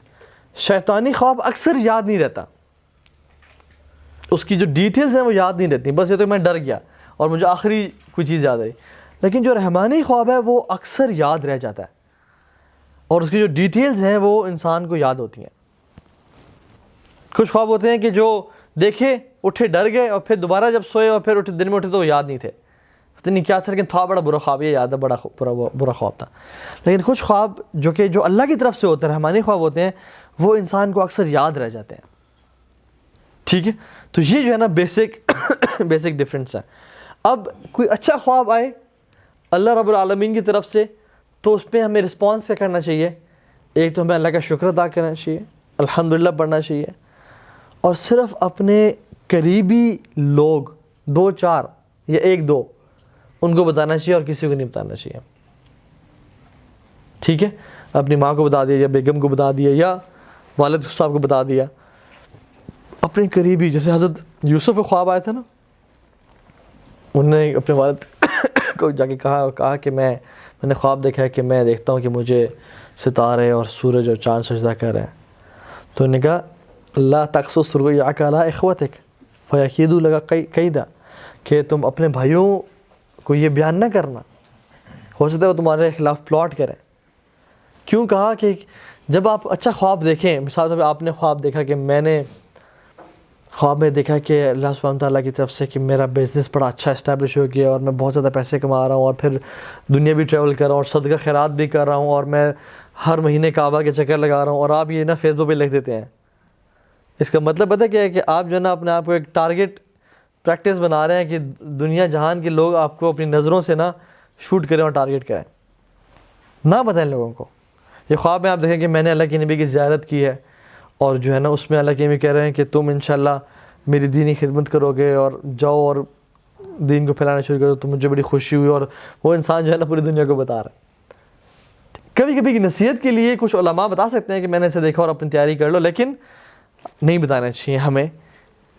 شیطانی خواب اکثر یاد نہیں رہتا, اس کی جو ڈیٹیلز ہیں وہ یاد نہیں رہتی, بس یہ تو میں ڈر گیا اور مجھے آخری کوئی چیز یاد آئی. لیکن جو رحمانی خواب ہے وہ اکثر یاد رہ جاتا ہے اور اس کی جو ڈیٹیلز ہیں وہ انسان کو یاد ہوتی ہیں. کچھ خواب ہوتے ہیں کہ جو دیکھے اٹھے ڈر گئے اور پھر دوبارہ جب سوئے اور پھر اٹھے دن میں اٹھے تو وہ یاد نہیں تھے, پتہ نہیں کیا تھا, لیکن تھا بڑا برا خواب, یہ یاد ہے بڑا برا خواب تھا. لیکن کچھ خواب جو اللہ کی طرف سے ہوتے ہیں, رحمانی خواب ہوتے ہیں, وہ انسان کو اکثر یاد رہ جاتے ہیں. ٹھیک ہے, تو یہ جو ہے نا بیسک ڈفرینس ہے. اب کوئی اچھا خواب آئے اللہ رب العالمین کی طرف سے تو اس پہ ہمیں رسپانس کیا کرنا چاہیے؟ ایک تو ہمیں اللہ کا شکر ادا کرنا چاہیے, الحمدللہ پڑھنا چاہیے, اور صرف اپنے قریبی لوگ 2-4 یا 1-2 ان کو بتانا چاہیے اور کسی کو نہیں بتانا چاہیے. ٹھیک ہے, اپنی ماں کو بتا دیا یا بیگم کو بتا دیا یا والد صاحب کو بتا دیا, اپنے قریبی. جیسے حضرت یوسف کو خواب آیا تھا نا, انہوں نے اپنے والد کو جا کے کہا کہ میں نے خواب دیکھا ہے کہ میں دیکھتا ہوں کہ مجھے ستارے اور سورج اور چاند سجدہ کر رہے ہیں. تو انہوں نے کہا اللہ تقصص رؤیاک علی اخوتک فیکیدوا لک کیدا, کہ تم اپنے بھائیوں کو یہ بیان نہ کرنا, ہو سکتا ہے وہ تمہارے خلاف پلاٹ کریں. کیوں کہا کہ جب آپ اچھا خواب دیکھیں, مثال طور پہ آپ نے خواب دیکھا کہ میں نے خواب میں دیکھا کہ اللہ سبحانہ تعالیٰ کی طرف سے کہ میرا بزنس بڑا اچھا اسٹیبلش ہو گیا اور میں بہت زیادہ پیسے کما رہا ہوں اور پھر دنیا بھی ٹریول کر رہا ہوں اور صدقہ خیرات بھی کر رہا ہوں اور میں ہر مہینے کعبہ کے چکر لگا رہا ہوں, اور آپ یہ نا فیس بک پہ لکھ دیتے ہیں. اس کا مطلب پتہ کیا ہے کہ آپ جو ہے نا اپنے آپ کو ایک ٹارگٹ پریکٹس بنا رہے ہیں کہ دنیا جہان کے لوگ آپ کو اپنی نظروں سے نا شوٹ کریں اور ٹارگٹ کریں. نہ بتائیں لوگوں کو. یہ خواب میں آپ دیکھیں کہ میں نے اللہ کے نبی کی زیارت کی ہے اور جو ہے نا اس میں اللہ کے نبی کہہ رہے ہیں کہ تم انشاءاللہ میری دینی خدمت کرو گے اور جاؤ اور دین کو پھیلانا شروع کرو, تو مجھے بڑی خوشی ہوئی. اور وہ انسان جو ہے نا پوری دنیا کو بتا رہا ہے. کبھی کبھی کی نصیحت کے لیے کچھ علماء بتا سکتے ہیں کہ میں نے اسے دیکھا اور اپنی تیاری کر لو, لیکن نہیں بتانا چاہیے ہمیں,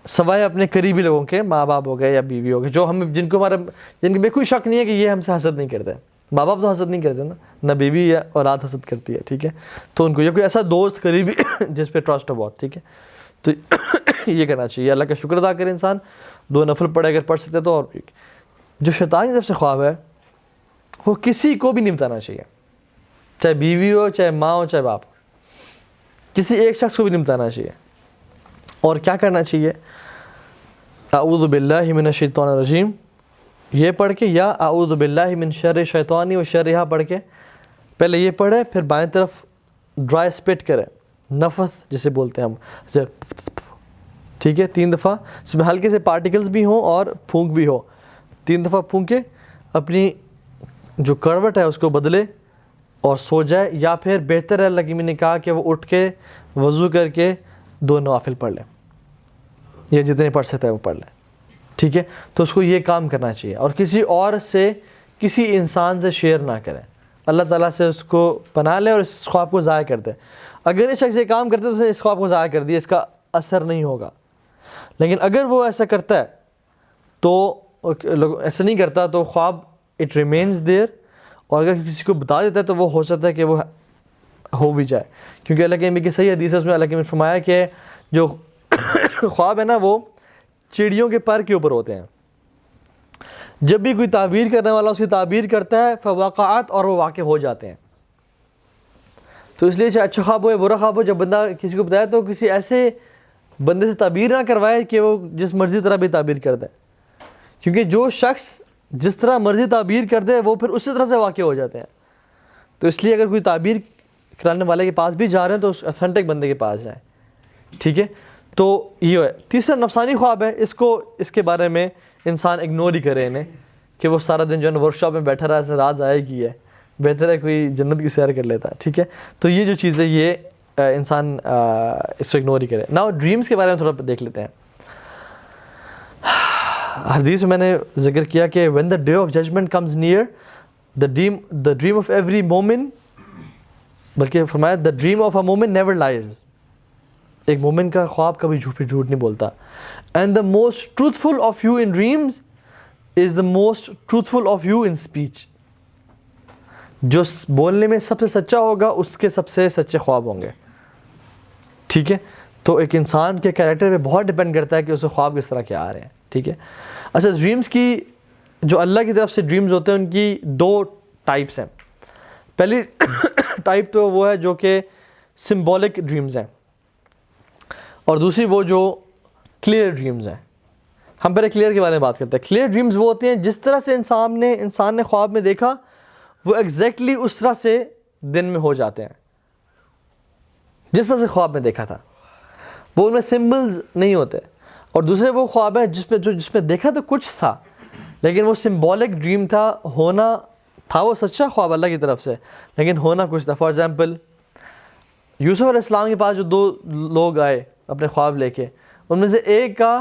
سوائے اپنے قریبی لوگوں کے, ماں باپ ہو گئے یا بیوی ہو گئے, جو ہم جن کے کوئی شک نہیں ہے کہ یہ ہم سے حسد نہیں کرتے. ماں باپ تو حسد نہیں کرتے نا, نہ بیوی یا اولاد حسد کرتی ہے. ٹھیک ہے, تو ان کو یہ کوئی ایسا دوست قریبی جس پہ ٹرسٹ ہو بہت. ٹھیک ہے, تو یہ کرنا چاہیے. اللہ کا شکر ادا کرے انسان, 2 نفل پڑھے اگر پڑھ سکتے تو. اور جو شیطان کی طرف سے خواب ہے وہ کسی کو بھی نہیں بتانا چاہیے, چاہے بیوی ہو, چاہے ماں ہو, چاہے باپ ہو, کسی ایک شخص کو بھی نہیں بتانا چاہیے. اور کیا کرنا چاہیے؟ اعوذ باللہ من الشیطان الرجیم یہ پڑھ کے, یا اعوذ باللہ من شر الشیطان و شرہا پڑھ کے, پہلے یہ پڑھے, پھر بائیں طرف ڈرائی اسپٹ کرے, نفث جسے بولتے ہیں ہم. ٹھیک ہے, 3 دفعہ اس میں ہلکے سے پارٹیکلز بھی ہوں اور پھونک بھی ہو. 3 دفعہ پھونک کے اپنی جو کروٹ ہے اس کو بدلے اور سو جائے, یا پھر بہتر ہے اللہ کی میں نے کہا کہ وہ اٹھ کے وضو کر کے 2 نوافل پڑھ لیں, یا جتنے پڑھ سکتا ہے وہ پڑھ لیں. ٹھیک ہے, تو اس کو یہ کام کرنا چاہیے اور کسی اور سے, کسی انسان سے شیئر نہ کریں. اللہ تعالیٰ سے اس کو پناہ لے اور اس خواب کو ضائع کر دے. اگر اس شخص یہ کام کرتے تو اس خواب کو ضائع کر دیا, اس کا اثر نہیں ہوگا. لیکن اگر وہ ایسا کرتا ہے تو ایسا نہیں کرتا تو خواب اٹ ریمینز دیر, اور اگر کسی کو بتا دیتا ہے تو وہ ہو سکتا ہے کہ وہ ہو بھی جائے. کیونکہ اللہ کے نبی کی صحیح حدیث ہے, اس میں اللہ کے نبی نے فرمایا کہ جو خواب ہے نا وہ چڑیوں کے پر کے اوپر ہوتے ہیں. جب بھی کوئی تعبیر کرنے والا اس کی تعبیر کرتا ہے فواقعات, اور وہ واقع ہو جاتے ہیں. تو اس لیے چاہے اچھا خواب ہو یا برا خواب ہو, جب بندہ کسی کو بتایا تو کسی ایسے بندے سے تعبیر نہ کروائے کہ وہ جس مرضی طرح بھی تعبیر کر دے, کیونکہ جو شخص جس طرح مرضی تعبیر کر دے وہ پھر اسی طرح سے واقع ہو جاتے ہیں. تو اس لیے اگر کوئی تعبیر کرانے والے کے پاس بھی جا رہے ہیں تو اس اتھینٹک بندے کے پاس جائیں. ٹھیک ہے, تو یہ ہے. تیسرا نفسانی خواب ہے, اس کے بارے میں انسان اگنور ہی کرے انہیں, کہ وہ سارا دن جو ہے نا ورک شاپ میں بیٹھا رہا ہے, رات ضائع کی ہے, بہتر ہے کوئی جنت کی سیر کر لیتا ہے. ٹھیک ہے, تو یہ جو چیز ہے یہ انسان اس کو اگنور ہی کرے. ناؤ ڈریمز کے بارے میں تھوڑا دیکھ لیتے ہیں. حدیث میں نے ذکر کیا کہ when the day of judgment comes near, the dream of every مومن, بلکہ فرمایا the dream of a مومن never lies. ایک مومن کا خواب کبھی جھوٹ نہیں بولتا. And the most truthful of you in dreams is the most truthful of you in speech. جو بولنے میں سب سے سچا ہوگا اس کے سب سے سچے خواب ہوں گے. ٹھیک ہے, تو ایک انسان کے کیریکٹر پہ بہت ڈیپینڈ کرتا ہے کہ اسے خواب کس طرح کے آ رہے ہیں. ٹھیک ہے, اچھا ڈریمز کی جو اللہ کی طرف سے ڈریمز ہوتے ہیں ان کی 2 ٹائپس ہیں. پہلی ٹائپ تو وہ ہے جو کہ سمبولک ڈریمز ہیں, اور دوسری وہ جو کلیئر ڈریمز ہیں. ہم پہلے کلیئر کے بارے میں بات کرتے ہیں. کلیئر ڈریمز وہ ہوتے ہیں جس طرح سے انسان نے خواب میں دیکھا وہ ایگزیکٹلی اس طرح سے دن میں ہو جاتے ہیں, جس طرح سے خواب میں دیکھا تھا. وہ ان میں سمبلز نہیں ہوتے. اور دوسرے وہ خواب ہیں جس میں دیکھا تو کچھ تھا لیکن وہ سمبولک ڈریم تھا، ہونا تھا وہ سچا خواب اللہ کی طرف سے لیکن ہونا کچھ تھا. فار ایگزامپل یوسف علیہ السلام کے پاس جو 2 لوگ آئے اپنے خواب لے کے، ان میں سے ایک کا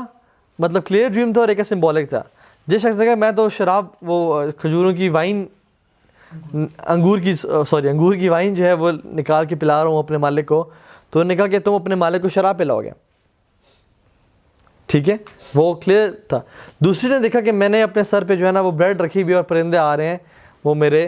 مطلب کلیئر ڈریم تھا اور ایک کا سمبولک تھا. جس شخص نے کہا میں تو شراب، وہ کھجوروں کی وائن، انگور کی وائن جو ہے وہ نکال کے پلا رہا ہوں اپنے مالک کو، تو انہوں نے کہا کہ تم اپنے مالک کو شراب پلاؤ گے. ٹھیک ہے، وہ کلیئر تھا. دوسری نے دیکھا کہ میں نے اپنے سر پہ جو ہے نا وہ بریڈ رکھی ہوئی اور پرندے آ رہے ہیں وہ میرے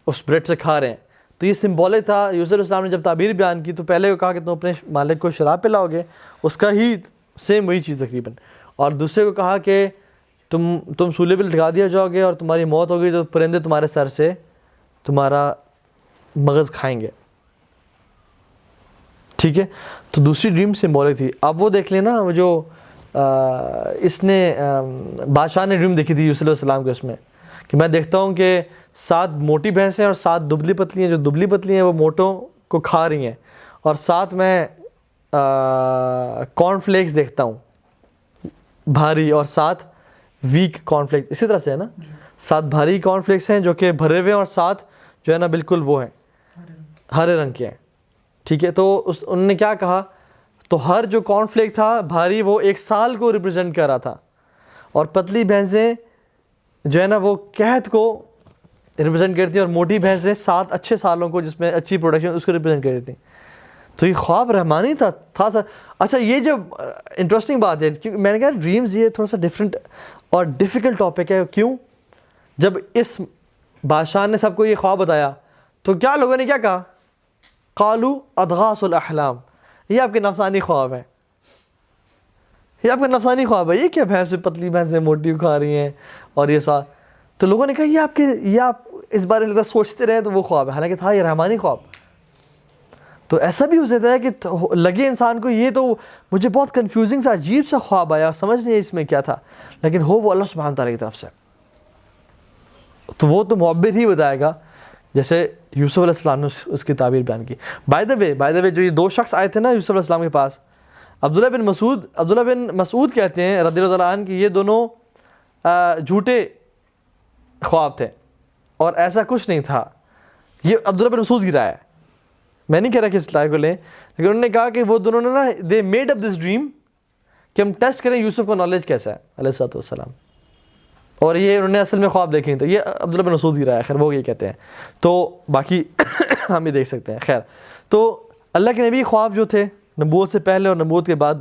اس بریڈ سے کھا رہے ہیں. تو یہ سمبولک تھا. یوسف علیہ السلام نے جب تعبیر بیان کی تو پہلے وہ کہا کہ تم اپنے مالک کو شراب پلاؤ گے، اس کا ہی سیم وہی چیز تقریباً. اور دوسرے کو کہا کہ تم سولے پہ لٹکا دیا جاؤ گے اور تمہاری موت ہوگی تو پرندے تمہارے سر سے تمہارا مغز کھائیں گے. ٹھیک ہے، تو دوسری ڈریم سمبولک تھی. اب وہ دیکھ لینا وہ جو اس نے بادشاہ نے ڈریم دیکھی تھی یوسف علیہ السلام کے، اس میں کہ میں دیکھتا ہوں کہ 7 موٹی بھینسیں اور 7 دبلی پتلی ہیں، جو دبلی پتلی ہیں وہ موٹوں کو کھا رہی ہیں، اور 7 میں کارن فلیکس دیکھتا ہوں بھاری اور 7 ویک کارن فلیکس. اسی طرح سے ہے نا، 7 بھاری کارن فلیکس ہیں جو کہ بھرے ہوئے ہیں اور 7 جو ہے نا بالکل وہ ہیں ہرے رنگ کے ہیں. ٹھیک ہے، تو انہوں نے کیا کہا، تو ہر جو کارن فلیک تھا بھاری وہ 1 سال کو ریپرزینٹ کر رہا تھا، اور پتلی بھینسیں جو ہے نا وہ قحط کو ریپرزینٹ کرتی ہیں، اور موٹی بھینسیں 7 اچھے سالوں کو جس میں اچھی پروڈکشن اس کو ریپرزینٹ کرتی ہیں. تو یہ خواب رحمانی تھا سر. اچھا، یہ جو انٹرسٹنگ بات ہے کیونکہ میں نے کہا ڈریمز یہ تھوڑا سا ڈفرینٹ اور ڈیفیکلٹ ٹاپک ہے. کیوں؟ جب اس بادشاہ نے سب کو یہ خواب بتایا تو کیا لوگوں نے کیا کہا، قالوا اضغاث الاحلام، یہ آپ کے نفسانی خواب ہے، یہ آپ کا نفسانی خواب ہے، یہ کیا بھینس پتلی بھینسیں موٹی کھا رہی ہیں اور یہ ساتھ. تو لوگوں نے کہا یہ آپ اس بارے میں سوچتے رہے تو وہ خواب ہے، حالانکہ تھا یہ رحمانی خواب. تو ایسا بھی ہو سکتا ہے کہ لگے انسان کو یہ تو مجھے بہت کنفیوزنگ سا عجیب سا خواب آیا، سمجھ نہیں اس میں کیا تھا، لیکن ہو وہ اللہ سبحانہ تعالیٰ کی طرف سے، تو وہ تو معبر ہی بتائے گا جیسے یوسف علیہ السلام نے اس کی تعبیر بیان کی. بائی دا وے جو یہ 2 شخص آئے تھے نا یوسف علیہ السلام کے پاس، عبداللہ بن مسعود کہتے ہیں رضی اللہ عنہ کہ یہ دونوں جھوٹے خواب تھے اور ایسا کچھ نہیں تھا. یہ عبداللہ بن مسعود کی رائے ہے، میں نہیں کہہ رہا کہ اس رائے کو لیں، لیکن انہوں نے کہا کہ وہ دونوں نے نا they made up this dream کہ ہم ٹیسٹ کریں یوسف کا نالج کیسا ہے علیہ الصلوۃ والسلام، اور یہ انہوں نے اصل میں خواب دیکھے. تو یہ عبداللہ بن مسعود کی رائے ہے، خیر وہ یہ کہتے ہیں، تو باقی ہم بھی دیکھ سکتے ہیں. خیر، تو اللہ کے نبی خواب جو تھے نبوت سے پہلے اور نبوت کے بعد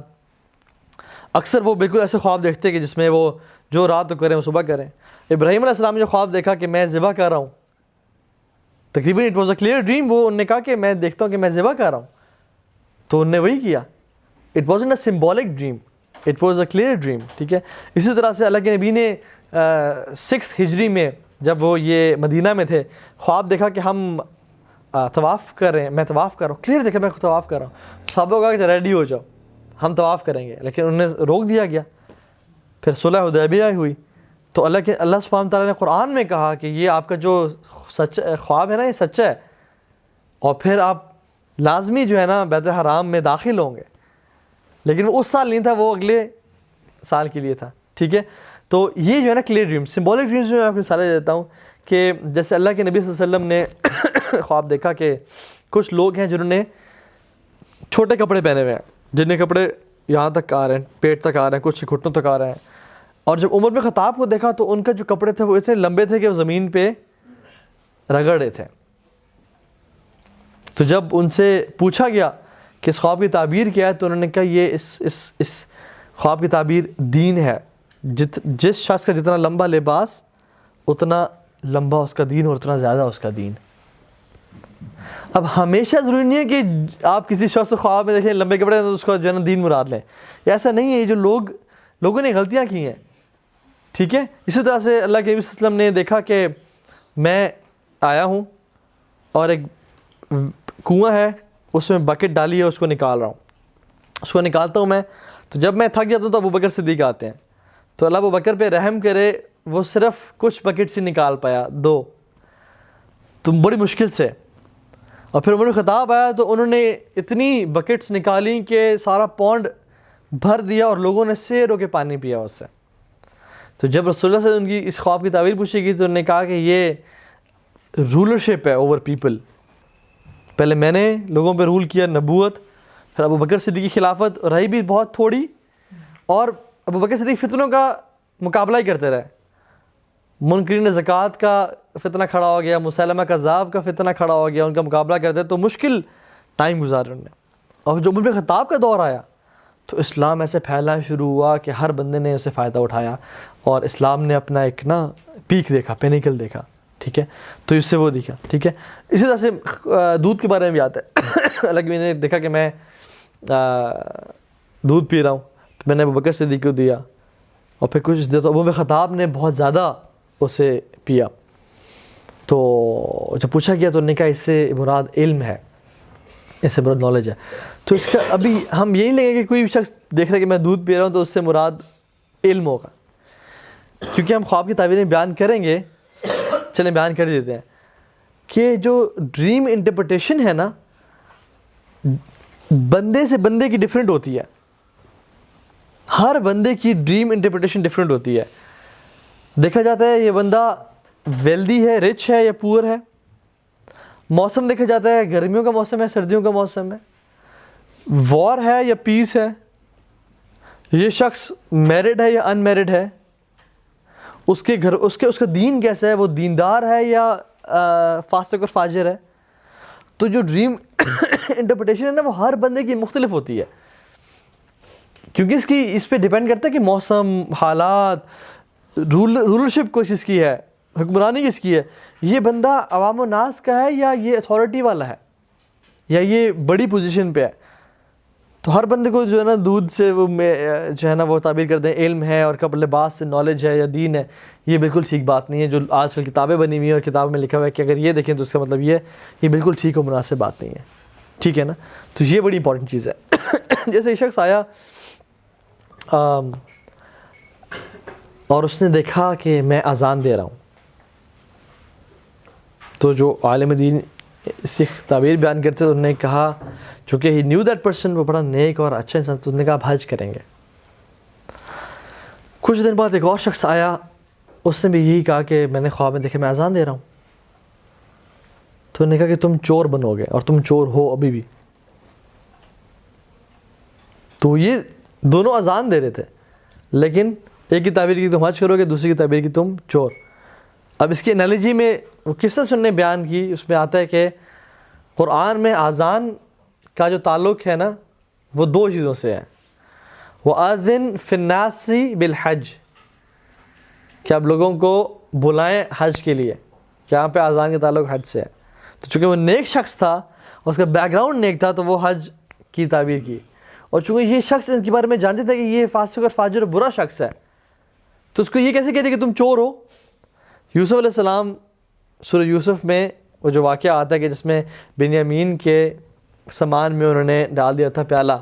اکثر وہ بالکل ایسے خواب دیکھتے کہ جس میں وہ جو رات کو کریں وہ صبح کریں. ابراہیم علیہ السلام نے جو خواب دیکھا کہ میں ذبح کر رہا ہوں، تقریباً it was a clear dream. وہ انہوں نے کہا کہ میں دیکھتا ہوں کہ میں ذبح کر رہا ہوں، تو انہوں نے وہی کیا. It wasn't a symbolic dream, it was a clear dream. ٹھیک ہے، اسی طرح سے اللہ کے نبی نے 6 ہجری میں جب وہ یہ مدینہ میں تھے خواب دیکھا کہ ہم طواف کر رہے ہیں، میں طواف کر رہا ہوں، کلیئر دیکھا میں طواف کر رہا ہوں. صحابہ کو کہا کہ ریڈی ہو جاؤ ہم طواف کریں گے، لیکن انہوں نے روک دیا گیا. پھر صلح حدیبیہ ہوئی تو اللہ سبحانہ تعالیٰ نے قرآن میں کہا کہ یہ آپ کا جو خواب ہے نا یہ سچا ہے، اور پھر آپ لازمی جو ہے نا بیت الحرام میں داخل ہوں گے. لیکن وہ اس سال نہیں تھا، وہ اگلے سال کے لیے تھا. ٹھیک ہے، تو یہ جو ہے نا کلیئر ڈریم. سمبولک ڈریمز میں آپ کو مثالیں دیتا ہوں کہ جیسے اللہ کے نبی صلی اللہ علیہ وسلم نے خواب دیکھا کہ کچھ لوگ ہیں جنہوں نے چھوٹے کپڑے پہنے ہوئے ہیں، جن کے کپڑے یہاں تک آ رہے ہیں، پیٹ تک آ رہے ہیں، کچھ گھٹنوں تک آ رہے ہیں. اور جب عمر بن خطاب کو دیکھا تو ان کے جو کپڑے تھے وہ اتنے لمبے تھے کہ وہ زمین پہ رگڑ رہے تھے. تو جب ان سے پوچھا گیا کہ اس خواب کی تعبیر کیا ہے تو انہوں نے کہا یہ اس خواب کی تعبیر دین ہے. جس شخص کا جتنا لمبا لباس اتنا لمبا اس کا دین اور اتنا زیادہ اس کا دین. اب ہمیشہ ضروری نہیں ہے کہ آپ کسی شخص کو خواب میں دیکھیں لمبے کپڑے تو اس کو جو ہے نا دین مراد لیں، ایسا نہیں ہے. یہ جو لوگوں نے غلطیاں کی ہیں. ٹھیک ہے، اسی طرح سے اللہ کے نبی صلی اللہ علیہ وسلم نے دیکھا کہ میں آیا ہوں اور ایک کنواں ہے اس میں بکٹ ڈالی ہے، اس کو نکال رہا ہوں، اس کو نکالتا ہوں میں. تو جب میں تھک جاتا ہوں تو ابو بکر صدیق آتے ہیں، تو اللہ ابو بکر پہ رحم کرے، وہ صرف کچھ بکٹ سے نکال پایا 2، تو بڑی مشکل سے. اور پھر عمر بن خطاب آیا تو انہوں نے اتنی بکٹس نکالی کہ سارا پونڈ بھر دیا اور لوگوں نے سیر ہو کے پانی پیا اس سے. تو جب رسول اللہ سے ان کی اس خواب کی تعبیر پوچھی گئی تو انہوں نے کہا کہ یہ رولرشپ ہے اوور پیپل. پہلے میں نے لوگوں پہ رول کیا, نبوت, پھر ابو بکر صدیق کی خلافت رہی بھی بہت تھوڑی, اور ابو بکر صدیق فتنوں کا مقابلہ ہی کرتے رہے. منکرین زکوٰۃ کا فتنہ کھڑا ہو گیا, مسیلمہ کذاب کا فتنہ کھڑا ہو گیا, ان کا مقابلہ کرتے تو مشکل ٹائم گزارے انہوں نے. اور جو عمر بن خطاب کا دور آیا تو اسلام ایسے پھیلنا شروع ہوا کہ ہر بندے نے اسے فائدہ اٹھایا, اور اسلام نے اپنا ایک پیک دیکھا, پینیکل دیکھا. ٹھیک ہے, تو اس سے وہ دیکھا. ٹھیک ہے, اسی طرح سے دودھ کے بارے میں بھی آتا ہے. الگ میں نے دیکھا کہ میں دودھ پی رہا ہوں, تو میں نے ابو بکر صدیق کو دیا, اور پھر کچھ دیر تو عمر بن خطاب نے بہت زیادہ اسے پیا. تو جب پوچھا گیا تو انہوں نے کہا اس سے مراد علم ہے, اس سے مراد نالج ہے. تو اس کا ابھی ہم یہی لیں گے کہ کوئی بھی شخص دیکھ رہا ہے کہ میں دودھ پی رہا ہوں تو اس سے مراد علم ہوگا, کیونکہ ہم خواب کی تعبیریں بیان کریں گے. چلیں بیان کر دیتے ہیں کہ جو ڈریم انٹرپریٹیشن ہے نا, بندے سے بندے کی ڈیفرنٹ ہوتی ہے. ہر بندے کی ڈریم انٹرپریٹیشن ڈیفرنٹ ہوتی ہے. دیکھا جاتا ہے یہ بندہ ویلدی ہے, رچ ہے یا پور ہے. موسم دیکھا جاتا ہے گرمیوں کا موسم ہے, سردیوں کا موسم ہے, وار ہے یا پیس ہے, یہ شخص میرڈ ہے یا ان میرڈ ہے, اس کا دین کیسا ہے, وہ دیندار ہے یا فاسق اور فاجر ہے. تو جو ڈریم انٹرپریٹیشن ہے نا وہ ہر بندے کی مختلف ہوتی ہے, کیونکہ اس پہ ڈیپینڈ کرتا ہے کہ موسم, حالات, رولرشپ کس کی ہے, حکمرانی کس کی ہے, یہ بندہ عوام و ناس کا ہے یا یہ اتھارٹی والا ہے یا یہ بڑی پوزیشن پہ ہے. تو ہر بندے کو جو ہے نا دودھ سے وہ جو ہے نا وہ تعبیر کر دیں علم ہے, اور کب لباس سے نالج ہے یا دین ہے, یہ بالکل ٹھیک بات نہیں ہے. جو آج کل کتابیں بنی ہوئی ہیں اور کتابوں میں لکھا ہوا ہے کہ اگر یہ دیکھیں تو اس کا مطلب یہ بالکل ٹھیک اور مناسب بات نہیں ہے. ٹھیک ہے نا, تو یہ بڑی امپورٹنٹ چیز ہے. جیسے ایک شخص آیا اور اس نے دیکھا کہ میں اذان دے رہا ہوں, تو جو عالم دین سکھ تعبیر بیان کرتے تو انہوں نے کہا, چونکہ ہی نیو دیٹ پرسن وہ بڑا نیک اور اچھا انسان, تو انہوں نے کہا آپ حج کریں گے. کچھ دن بعد ایک اور شخص آیا, اس نے بھی یہی کہا کہ میں نے خواب میں دیکھا میں اذان دے رہا ہوں. تو انہوں نے کہا کہ تم چور بنو گے, اور تم چور ہو ابھی بھی. تو یہ دونوں اذان دے رہے تھے, لیکن ایک کی تعبیر کی تم حج کرو گے, دوسری کی تعبیر کی تم چور. اب اس کی انالوجی میں وہ کس طرح سے انہوں نے بیان کی, اس میں آتا ہے کہ قرآن میں اذان کا جو تعلق ہے نا وہ دو چیزوں سے ہے. وَأَذِّن فِي النَّاسِ بِالْحَجِّ, کہ آپ لوگوں کو بلائیں حج کے لیے. یہاں پہ اذان کا تعلق حج سے ہے. تو چونکہ وہ نیک شخص تھا, اس کا بیک گراؤنڈ نیک تھا, تو وہ حج کی تعبیر کی. اور چونکہ یہ شخص ان کے بارے میں جانتے تھے کہ یہ فاسق اور فاجر برا شخص ہے, تو اس کو یہ کیسے کہتے کہ تم چور ہو. یوسف علیہ السلام سورہ یوسف میں وہ جو واقعہ آتا ہے کہ جس میں بنیامین کے سامان میں انہوں نے ڈال دیا تھا پیالہ,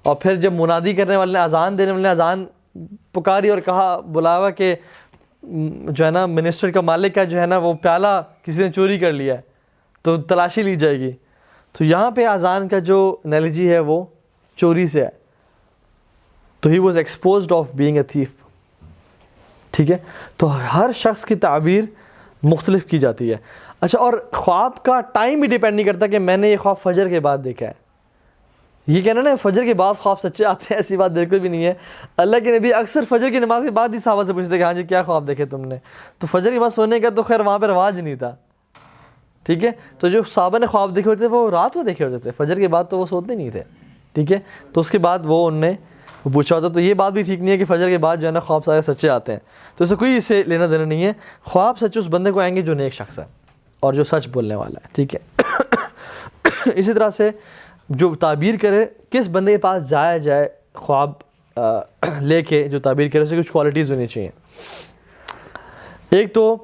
اور پھر جب منادی کرنے والے نے اذان دینے والے نے اذان پکاری اور کہا بلاوا کہ جو ہے نا منسٹر کا مالک کا جو ہے نا وہ پیالہ کسی نے چوری کر لیا ہے تو تلاشی لی جائے گی. تو یہاں پہ اذان کا جو انالوجی ہے وہ چوری سے ہے. تو he was exposed of being a تھیف. ٹھیک ہے, تو ہر شخص کی تعبیر مختلف کی جاتی ہے. اچھا, اور خواب کا ٹائم بھی ڈیپینڈ نہیں کرتا کہ میں نے یہ خواب فجر کے بعد دیکھا ہے. یہ کہنا نا فجر کے بعد خواب سچے آتے ہیں, ایسی بات بالکل بھی نہیں ہے. اللہ کے نبی اکثر فجر کی نماز کے بعد ہی صحابہ سے پوچھتے کہ ہاں جی کیا خواب دیکھے تم نے. تو فجر کے بعد سونے کا تو خیر وہاں پہ رواج نہیں تھا. ٹھیک ہے, تو جو صحابہ نے خواب دیکھے ہوتے تھے وہ رات کو دیکھے ہوتے تھے, فجر کے بعد تو وہ سوتے نہیں تھے. ٹھیک ہے, تو اس کے بعد وہ انہوں نے پوچھا ہوتا. تو یہ بات بھی ٹھیک نہیں ہے کہ فجر کے بعد جو ہے نا خواب سارے سچے آتے ہیں. تو اسے کوئی اس سے لینا دینا نہیں ہے. خواب سچ اس بندے کو آئیں گے جو نیک شخص ہے اور جو سچ بولنے والا ہے. ٹھیک ہے, اسی طرح سے جو تعبیر کرے, کس بندے کے پاس جائے خواب لے کے جو تعبیر کرے, اسے کچھ کوالٹیز ہونی چاہیے. ایک تو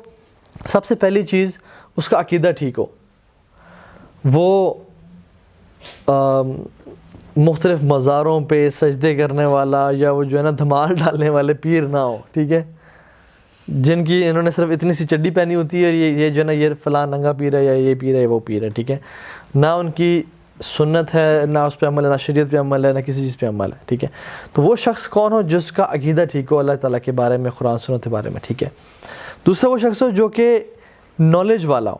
سب سے پہلی چیز اس کا عقیدہ ٹھیک ہو, وہ مختلف مزاروں پہ سجدے کرنے والا یا وہ جو ہے نا دھمال ڈالنے والے پیر نہ ہو. ٹھیک ہے, جن کی انہوں نے صرف اتنی سی چڈی پہنی ہوتی ہے اور یہ جو ہے نا یہ فلاں ننگا پیر ہے یا یہ پیر ہے وہ پیر ہے. ٹھیک ہے, نہ ان کی سنت ہے، نہ اس پہ عمل ہے، نہ شریعت پہ عمل ہے، نہ کسی چیز پہ عمل ہے، ٹھیک ہے. تو وہ شخص کون ہو؟ جس کا عقیدہ ٹھیک ہو اللہ تعالیٰ کے بارے میں، قرآن سنت کے بارے میں، ٹھیک ہے. دوسرا وہ شخص ہو جو کہ نالج والا ہو،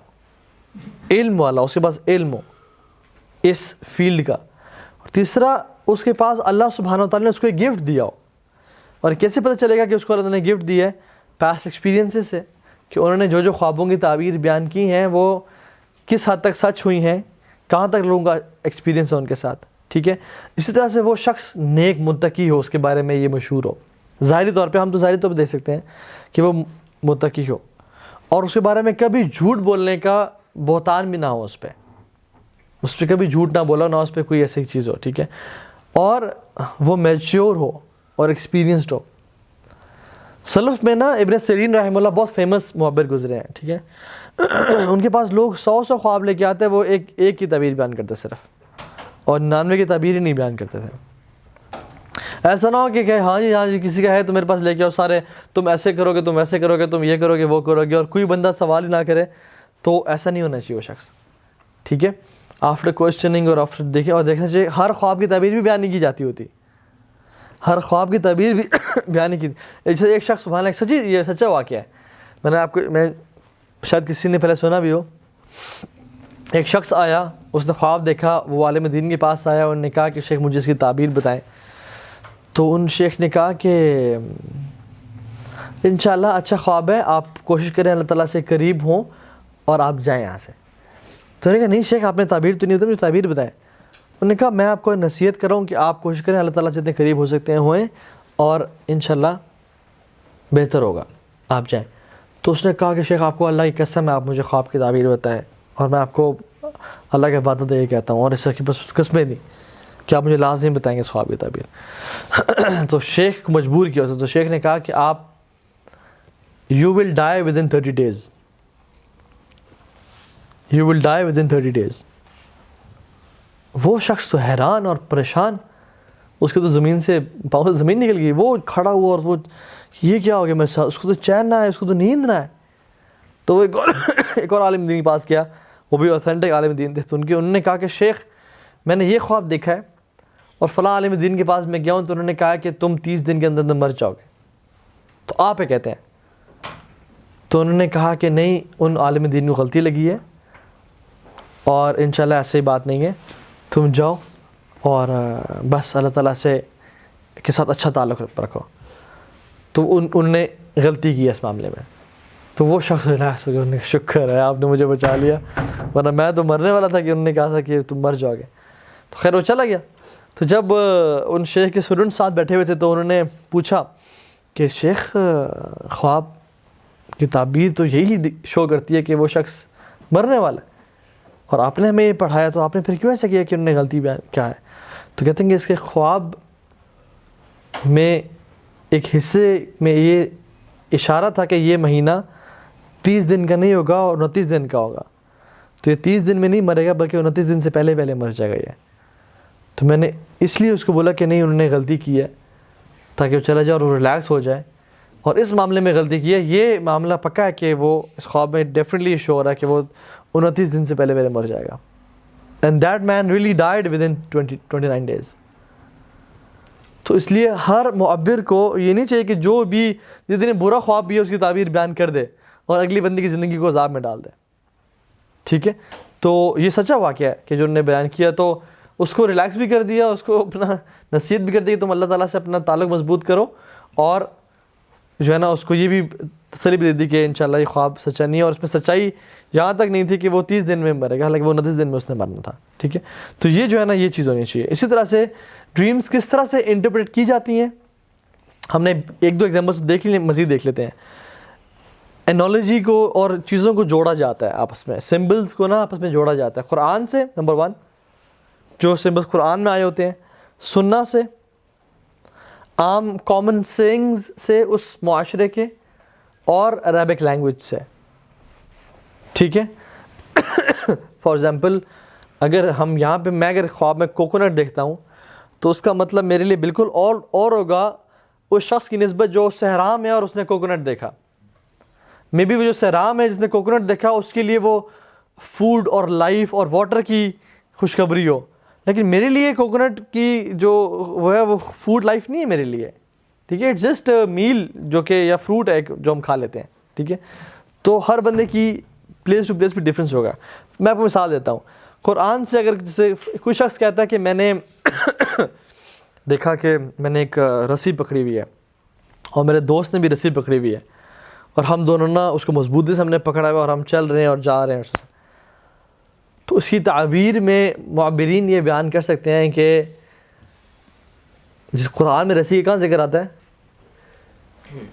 علم والا، اس کے پاس علم ہو اس فیلڈ کا. اور تیسرا اس کے پاس اللہ سبحانہ و تعالیٰ نے اس کو ایک گفٹ دیا ہو. اور کیسے پتہ چلے گا کہ اس کو اللہ نے گفٹ دیا ہے؟ پاسٹ ایکسپیرینسز سے، کہ انہوں نے جو جو خوابوں کی تعبیر بیان کی ہیں وہ کس حد تک سچ ہوئی ہیں، کہاں تک لوگوں کا ایکسپیرینس ہے ان کے ساتھ، ٹھیک ہے. اسی طرح سے وہ شخص نیک متقی ہو، اس کے بارے میں یہ مشہور ہو. ظاہری طور پہ ہم تو ظاہری طور پہ دیکھ سکتے ہیں کہ وہ متقی ہو، اور اس کے بارے میں کبھی جھوٹ بولنے کا بہتان بھی نہ ہو، اس پہ کبھی جھوٹ نہ بولا، نہ اس پہ کوئی ایسی چیز ہو، ٹھیک ہے. اور وہ میچیور ہو اور ایکسپیرینسڈ ہو. سلف میں نا ابن سیرین رحمہ اللہ بہت فیمس معبر گزرے ہیں، ٹھیک ہے. ان کے پاس لوگ 100 خواب لے کے آتے ہیں، وہ ایک کی تعبیر بیان کرتے صرف، اور 99 کی تعبیر ہی نہیں بیان کرتے تھے. ایسا نہ ہو کہ ہاں جی کسی کا ہے تو میرے پاس لے کے آؤ سارے، تم ایسے کرو گے، تم ویسے کرو گے، تم یہ کرو گے، وہ کرو گے، اور کوئی بندہ سوال ہی نہ کرے. تو ایسا نہیں ہونا چاہیے وہ شخص، ٹھیک ہے. آفٹر کوشچننگ اور آفٹر دیکھنا چاہیے ہر خواب کی تعبیر بھی بیان نہیں کی جاتی ہوتی، ہر خواب کی تعبیر بھی بیان نہیں کی. جیسے ایک شخص سبحان اللہ، سچی یہ سچا واقعہ ہے، میں شاید کسی نے پہلے سنا بھی ہو. ایک شخص آیا، اس نے خواب دیکھا، وہ عالم دین کے پاس آیا، انہوں نے کہا کہ شیخ مجھے اس کی تعبیر بتائیں. تو ان شیخ نے کہا کہ انشاءاللہ اچھا خواب ہے، آپ کوشش کریں اللہ تعالیٰ سے قریب ہوں اور آپ جائیں یہاں سے. تو انہوں نے کہا نہیں شیخ، آپ نے تعبیر تو نہیں ہوتی، مجھے تعبیر بتائیں. انہوں نے کہا میں آپ کو نصیحت کر رہا ہوں کہ آپ کوشش کریں اللہ تعالیٰ سے جتنے قریب ہو سکتے ہیں ہوئیں، اور انشاءاللہ بہتر ہوگا، آپ جائیں. تو اس نے کہا کہ شیخ آپ کو اللہ کی قسم ہے، آپ مجھے خواب کی تعبیر بتائیں، اور میں آپ کو اللہ کے وعدہ دے کے کہتا ہوں، اور اس کی بس قسمیں نہیں کہ آپ مجھے لازم بتائیں گے اس خواب کی تعبیر. تو شیخ کو مجبور کیا اسے. تو شیخ نے کہا کہ آپ you will die with in 30 days، you will die with in 30 days. وہ شخص تو حیران اور پریشان، اس کے تو زمین سے پاؤں سے زمین نکل گئی. وہ کھڑا ہوا اور وہ یہ کیا ہو گیا میرے ساتھ، اس کو تو چین نہ ہے، اس کو تو نیند نہ ہے. تو وہ ایک اور عالم دین کے پاس گیا، وہ بھی اوتھینٹک عالم دین تھے. تو انہوں نے کہا کہ شیخ میں نے یہ خواب دیکھا ہے، اور فلاں عالم دین کے پاس میں گیا ہوں، تو انہوں نے کہا کہ تم 30 دن کے اندر مر جاؤ گے. تو آپ یہ کہتے ہیں. تو انہوں نے کہا کہ نہیں، ان عالم دین کو غلطی لگی ہے، اور انشاءاللہ ایسی بات نہیں ہے، تم جاؤ اور بس اللہ تعالیٰ سے کے ساتھ اچھا تعلق رکھو. تو ان نے غلطی کی اس معاملے میں. تو وہ شخص ریلیکس ہو گیا، انہوں نے شکر ہے آپ نے مجھے بچا لیا، ورنہ میں تو مرنے والا تھا کہ انہوں نے کہا تھا کہ تم مر جاؤ گے. تو خیر وہ چلا گیا. تو جب ان شیخ کے اسٹوڈنٹ ساتھ بیٹھے ہوئے تھے تو انہوں نے پوچھا کہ شیخ خواب کی تعبیر تو یہی شو کرتی ہے کہ وہ شخص مرنے والا ہے، اور آپ نے ہمیں یہ پڑھایا، تو آپ نے پھر کیوں ایسا کیا کہ انہوں نے غلطی بیان کیا ہے؟ تو کہتے ہیں کہ اس کے خواب میں ایک حصے میں یہ اشارہ تھا کہ یہ مہینہ 30 دن کا نہیں ہوگا اور 29 دن کا ہوگا. تو یہ 30 دن میں نہیں مرے گا بلکہ 29 دن سے پہلے مر جائے گا یہ. تو میں نے اس لیے اس کو بولا کہ نہیں انہوں نے غلطی کی ہے، تاکہ وہ چلا جائے اور وہ ریلیکس ہو جائے، اور اس معاملے میں غلطی کی ہے. یہ معاملہ پکا ہے کہ وہ اس خواب میں ڈیفینیٹلی شو ہو رہا ہے کہ وہ 29 دن سے پہلے مر جائے گا. And that man really died with in 29 days. تو اس لیے ہر معبر کو یہ نہیں چاہیے کہ جو بھی جس دن برا خواب بھی ہے اس کی تعبیر بیان کر دے اور اگلی بندی کی زندگی کو عذاب میں ڈال دے، ٹھیک ہے. تو یہ سچا واقعہ ہے کہ جو انہوں نے بیان کیا، تو اس کو ریلیکس بھی کر دیا، اس کو اپنا نصیحت بھی کر دی کہ تم اللہ تعالیٰ سے اپنا تعلق مضبوط کرو، اور جو ہے نا اس کو یہ بھی تسلی بھی دے دی کہ انشاءاللہ یہ خواب سچا نہیں ہے. اور اس میں سچائی یہاں تک نہیں تھی کہ وہ 30 دن میں مرے گا، حالانکہ وہ 29 دن میں اس نے مرنا تھا، ٹھیک ہے. تو یہ جو ہے نا یہ چیز ہونی چاہیے. اسی طرح سے ڈریمز کس طرح سے انٹرپریٹ کی جاتی ہیں، ہم نے 1-2 ایگزامپلس دیکھ لیے، مزید دیکھ لیتے ہیں. انالوجی کو اور چیزوں کو جوڑا جاتا ہے آپس میں، سمبلز کو نا آپس میں جوڑا جاتا ہے. قرآن سے نمبر 1 جو سمبلز قرآن میں آئے ہوتے ہیں، سننا سے، عام کامن سینگز سے اس معاشرے کے، اور عربک لینگویج سے، ٹھیک ہے. فار ایگزامپل اگر ہم یہاں پہ میں اگر خواب میں کوکونٹ دیکھتا ہوں تو اس کا مطلب میرے لیے بالکل اور ہوگا اس شخص کی نسبت جو صحرا میں اور اس نے کوکونٹ دیکھا. مے بی وہ جو صحرا میں جس نے کوکونٹ دیکھا اس کے لیے وہ فوڈ اور لائف اور واٹر کی خوشخبری ہو. لیکن میرے لیے کوکونٹ کی جو وہ ہے وہ فوڈ لائف نہیں ہے میرے لیے, ٹھیک ہے, اٹس جسٹ میل جو کہ یا فروٹ ہے جو ہم کھا لیتے ہیں, ٹھیک ہے. تو ہر بندے کی پلیس ٹو پلیس بھی ڈفرینس ہوگا. میں آپ کو مثال دیتا ہوں, قرآن سے اگر جیسے کوئی شخص کہتا ہے کہ میں نے دیکھا کہ میں نے ایک رسی پکڑی ہوئی ہے اور میرے دوست نے بھی رسی پکڑی ہوئی ہے اور ہم دونوں نا اس کو مضبوطی سے ہم نے پکڑا ہوا اور ہم چل رہے ہیں اور جا رہے ہیں اس سے, تو اس کی تعبیر میں معبرین یہ بیان کر سکتے ہیں کہ جس قرآن میں رسی کا کہاں ذکر آتا ہے,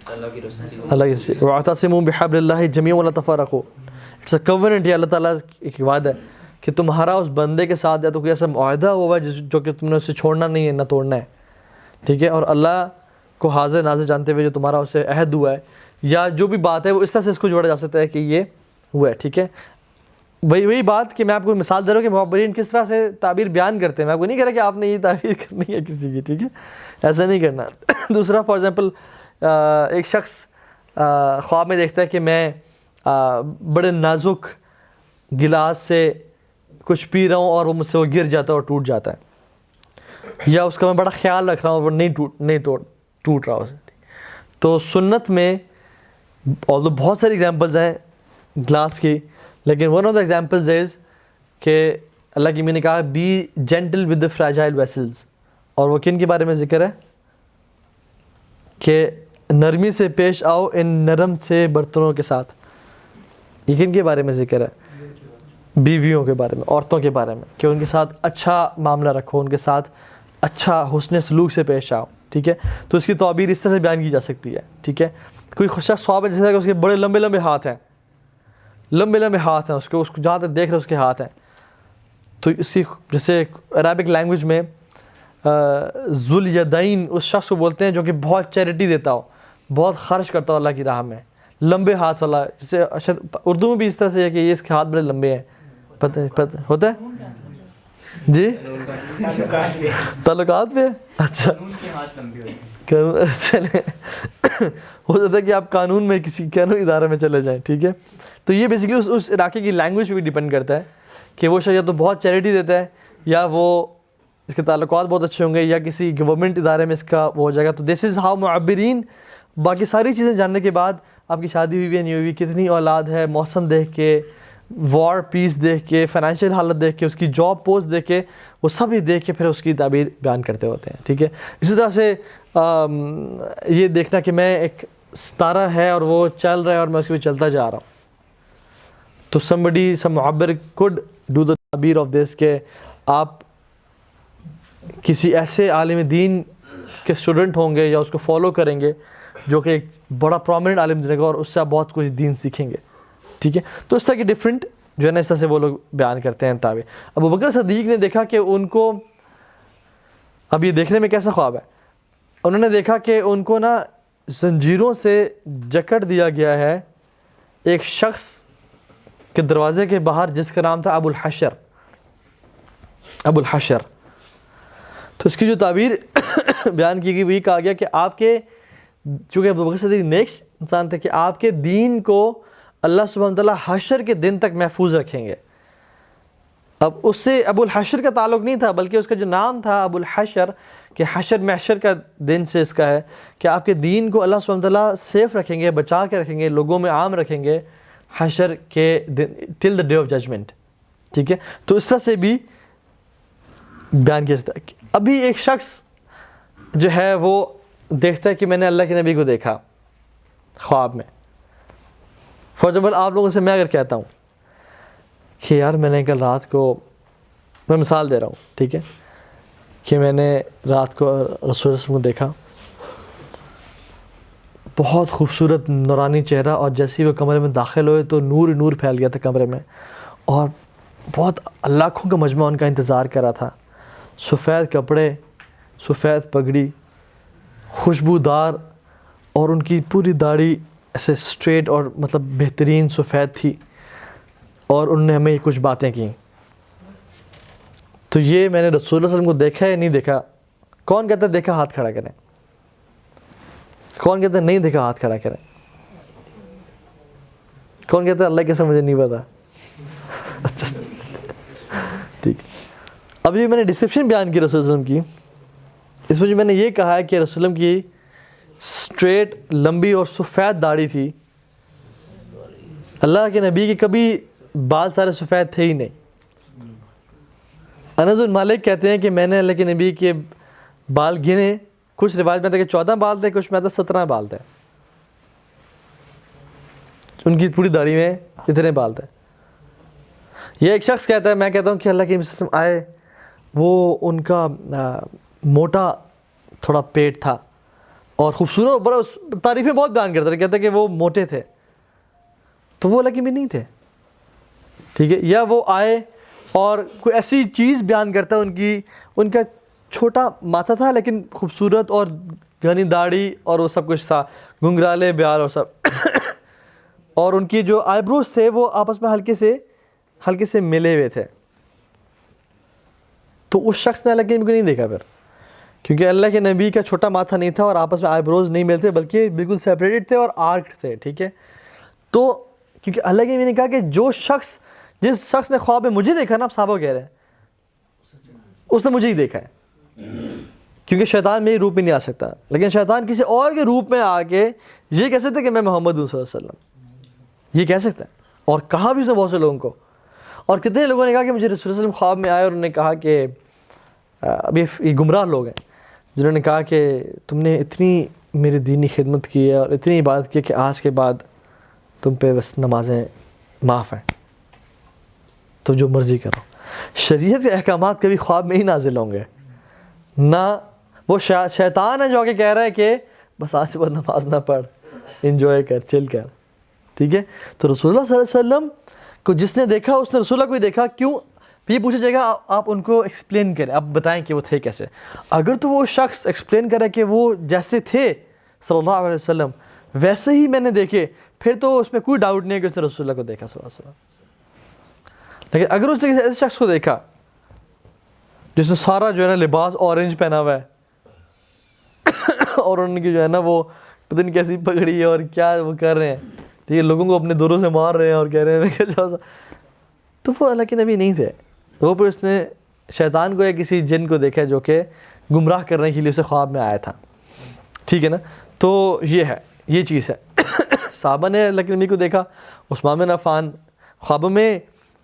اللہ کی رسی, وَاعْتَصِمُوا بِحَبْلِ اللَّهِ جَمِيعًا وَلَا تَفَرَّقُوا. اٹس اے کووننٹ, یہ اللہ تعالیٰ ایک وعدہ ہے کہ تمہارا اس بندے کے ساتھ یا تو کوئی ایسا معاہدہ ہوا ہے جو کہ تم نے اسے چھوڑنا نہیں ہے نہ توڑنا ہے, ٹھیک ہے, اور اللہ کو حاضر ناظر جانتے ہوئے جو تمہارا اسے عہد ہوا ہے یا جو بھی بات ہے وہ اس طرح سے اس کو جوڑا جا سکتا ہے کہ یہ ہوا ہے, ٹھیک ہے. وہی بات کہ میں آپ کو مثال دے رہا ہوں کہ معبرین کس طرح سے تعبیر بیان کرتے ہیں. میں آپ کو نہیں کہہ رہا کہ آپ نے یہ تعبیر کرنی ہے کسی کی, ٹھیک ہے, ایسا نہیں کرنا. دوسرا فار ایگزامپل ایک شخص خواب میں دیکھتا ہے کہ میں بڑے نازک گلاس سے کچھ پی رہا ہوں اور وہ مجھ سے وہ گر جاتا ہے اور ٹوٹ جاتا ہے, یا اس کا میں بڑا خیال رکھ رہا ہوں اور وہ نہیں ٹوٹ رہا اسے. تو سنت میں بہت ساری ایگزامپلز ہیں گلاس کی, لیکن one of the examples is کہ اللہ کی میں نے کہا be gentle with the fragile vessels, اور وہ کن کے بارے میں ذکر ہے کہ نرمی سے پیش آؤ ان نرم سے برتنوں کے ساتھ. یہ کن کے بارے میں ذکر ہے, بیویوں کے بارے میں, عورتوں کے بارے میں, کہ ان کے ساتھ اچھا معاملہ رکھو, ان کے ساتھ اچھا حسن سلوک سے پیش آؤ, ٹھیک ہے. تو اس کی تعبیر اس طرح سے بیان کی جا سکتی ہے, ٹھیک ہے. کوئی شخص خواب ہے جیسا کہ اس کے بڑے لمبے لمبے ہاتھ ہیں, اس کو جہاں تک دیکھ رہے اس کے ہاتھ ہیں, تو اس کی جیسے عربک لینگویج میں ذو الیدین اس شخص کو بولتے ہیں جو کہ بہت چیریٹی دیتا ہو, بہت خرچ کرتا ہو اللہ کی راہ میں, لمبے ہاتھ والا. جیسے اردو میں بھی اس طرح سے ہے کہ یہ اس کے ہاتھ بڑے لمبے ہیں, پتہ ہوتا ہے جی, تعلقات پہ, اچھا چلے ہو سکتا ہے کہ آپ قانون میں کسی قانونی ادارے میں چلے جائیں, ٹھیک ہے. تو یہ بیسیکلی اس علاقے کی لینگویج پہ بھی ڈیپینڈ کرتا ہے کہ وہ شخص یا تو بہت چیریٹی دیتا ہے یا وہ اس کے تعلقات بہت اچھے ہوں گے یا کسی گورنمنٹ ادارے میں اس کا وہ ہو جائے گا. تو دس از ہاؤ معبرین. باقی ساری چیزیں جاننے کے بعد آپ کی شادی ہوئی ہے نہیں ہوئی, کتنی اولاد ہے, موسم دیکھ کے, وار پیس دیکھ کے, فائنینشیل حالت دیکھ کے, اس کی جاب پوسٹ دیکھ کے, وہ سب ہی دیکھ کے پھر اس کی تعبیر بیان کرتے ہوتے ہیں, ٹھیک ہے. اسی طرح سے یہ دیکھنا کہ میں ایک ستارہ ہے اور وہ چل رہا ہے اور میں اس کے پیچھے چلتا جا رہا ہوں, تو some معبر could do the تعبیر آف دس کہ آپ کسی ایسے عالم دین کے اسٹوڈنٹ ہوں گے یا اس کو فالو کریں گے جو کہ ایک بڑا پرومننٹ عالم دین کا, اور اس سے آپ بہت کچھ دین سیکھیں گے, ٹھیک ہے. تو اس طرح کی ڈفرینٹ جو ہے نا اس طرح سے وہ لوگ بیان کرتے ہیں تعبیر. ابوبکر صدیق نے دیکھا کہ ان کو, اب یہ دیکھنے میں کیسا خواب ہے, انہوں نے دیکھا کہ ان کو نا زنجیروں سے جکڑ دیا گیا ہے ایک شخص کے دروازے کے باہر جس کا نام تھا ابو الحشر. تو اس کی جو تعبیر بیان کی گئی وہی کہا گیا کہ آپ کے, چونکہ ابوبکر صدیق نیک انسان تھے, کہ آپ کے دین کو اللہ سبحانہ وتعالیٰ حشر کے دن تک محفوظ رکھیں گے. اب اس سے ابو الحشر کا تعلق نہیں تھا, بلکہ اس کا جو نام تھا ابو الحشر, کہ حشر محشر کا دن سے اس کا ہے کہ آپ کے دین کو اللہ سبحانہ وتعالیٰ سیف رکھیں گے, بچا کے رکھیں گے, لوگوں میں عام رکھیں گے حشر کے دن ٹل دا ڈے آف ججمنٹ, ٹھیک ہے. تو اس طرح سے بھی بیان کیا جاتا ہے. ابھی ایک شخص جو ہے وہ دیکھتا ہے کہ میں نے اللہ کے نبی کو دیکھا خواب میں. فار ایگزامپل آپ لوگوں سے میں اگر کہتا ہوں کہ یار میں نے کل رات کو, میں مثال دے رہا ہوں, ٹھیک ہے, کہ میں نے رات کو رسول اللہ کو دیکھا, بہت خوبصورت نورانی چہرہ, اور جیسے ہی وہ کمرے میں داخل ہوئے تو نور پھیل گیا تھا کمرے میں, اور بہت لاکھوں کا مجمع ان کا انتظار کر رہا تھا. سفید کپڑے, سفید پگڑی, خوشبودار, اور ان کی پوری داڑھی ایسے اسٹریٹ اور مطلب بہترین سفید تھی, اور انہوں نے ہمیں کچھ باتیں کی. تو یہ میں نے رسول اللہ صلی اللہ علیہ وسلم کو دیکھا یا نہیں دیکھا؟ کون کہتا ہے دیکھا ہاتھ کھڑا کریں, کون کہتا ہے نہیں دیکھا ہاتھ کھڑا کریں, کون کہتا ہے اللہ کیسے مجھے نہیں پتا. اچھا ٹھیک. ابھی میں نے ڈسکرپشن بیان کی رسول وسلم کی, اس میں جو میں نے یہ کہا ہے کہ رسول وسلم کی اسٹریٹ لمبی اور سفید داڑھی تھی. اللہ کے نبی کی کبھی بال سارے سفید تھے ہی نہیں. انس بن مالک کہتے ہیں کہ میں نے اللہ کے نبی کے بال گنے, کچھ روایت میں تھا کہ 14 بال تھے, کچھ میں تھا 17 بال تھے, ان کی پوری داڑھی میں اتنے بال تھے. یہ ایک شخص کہتا ہے, میں کہتا ہوں کہ اللہ کے نبی آئے, وہ ان کا موٹا تھوڑا پیٹ تھا اور خوبصورت, بڑا تعریفیں بہت بیان کرتا ہے, کہتا ہے کہ وہ موٹے تھے, تو وہ اللہ کے نبی نہیں تھے, ٹھیک ہے. یا وہ آئے اور کوئی ایسی چیز بیان کرتا ہے, ان کا چھوٹا ماتھا تھا لیکن خوبصورت اور گھنی داڑھی اور وہ سب کچھ تھا, گھنگرالے بیال اور سب, اور ان کی جو آئی بروز تھے وہ آپس میں ہلکے سے ملے ہوئے تھے. تو اس شخص نے اللہ کے نبی کو نہیں دیکھا پھر, کیونکہ اللہ کے نبی کا چھوٹا ماتھا نہیں تھا اور آپس میں آئی بروز نہیں ملتے, بلکہ بالکل سیپریٹڈ تھے اور آرکڈ تھے, ٹھیک ہے. تو کیونکہ اللہ کے نبی نے کہا کہ جس شخص نے خواب میں مجھے دیکھا نا, آپ صحابہ کہہ رہے ہیں, اس نے مجھے ہی دیکھا ہے, کیونکہ شیطان میری روپ میں نہیں آ سکتا, لیکن شیطان کسی اور کے روپ میں آ کے یہ کہہ سکتا ہے کہ میں محمد ہوں صلی اللہ علیہ وسلم, یہ کہہ سکتا ہے. اور کہا بھی اس نے بہت سے لوگوں کو, اور کتنے لوگوں نے کہا کہ مجھے رسول اللہ علیہ وسلم خواب میں آئے اور انہوں نے کہا کہ ابھی یہ گمراہ لوگ ہیں جنہوں نے کہا کہ تم نے اتنی میری دینی خدمت کی ہے اور اتنی عبادت کی کہ آج کے بعد تم پہ بس نمازیں معاف ہیں, تو جو مرضی کرو. شریعت کے احکامات کبھی خواب میں ہی نازل ہوں گے نہ, وہ شیطان ہے جو آگے کہہ رہا ہے کہ بس آج کے بعد نماز نہ پڑھ, انجوائے کر, چل کر, ٹھیک ہے. تو رسول اللہ صلی اللہ علیہ وسلم کو جس نے دیکھا اس نے رسول اللہ کو ہی دیکھا. کیوں یہ پوچھا جائے گا, آپ ان کو ایکسپلین کریں, آپ بتائیں کہ وہ تھے کیسے. اگر تو وہ شخص ایکسپلین کرے کہ وہ جیسے تھے صلی اللہ علیہ وسلم ویسے ہی میں نے دیکھے, پھر تو اس میں کوئی ڈاؤٹ نہیں ہے کہ اس نے رسول اللہ کو دیکھا صلی اللہ علیہ وسلم. لیکن اگر اس نے کسی ایسے شخص کو دیکھا جس نے سارا جو ہے نا لباس اورنج پہنا ہوا ہے اور ان کی جو ہے نا وہ پتہ نہیں کیسی پگڑی ہے اور کیا وہ کر رہے ہیں, ٹھیک ہے, لوگوں کو اپنے دوروں سے مار رہے ہیں اور کہہ رہے ہیں کہ تو وہ اللہ کے نبی نہیں تھے. وہ پھر اس نے شیطان کو یا کسی جن کو دیکھا جو کہ گمراہ کرنے کے لیے اسے خواب میں آیا تھا, ٹھیک ہے نا. تو یہ ہے, یہ چیز ہے. صحابہ نے اللہ کے نبی کو دیکھا. عثمان بن عفان خوابوں میں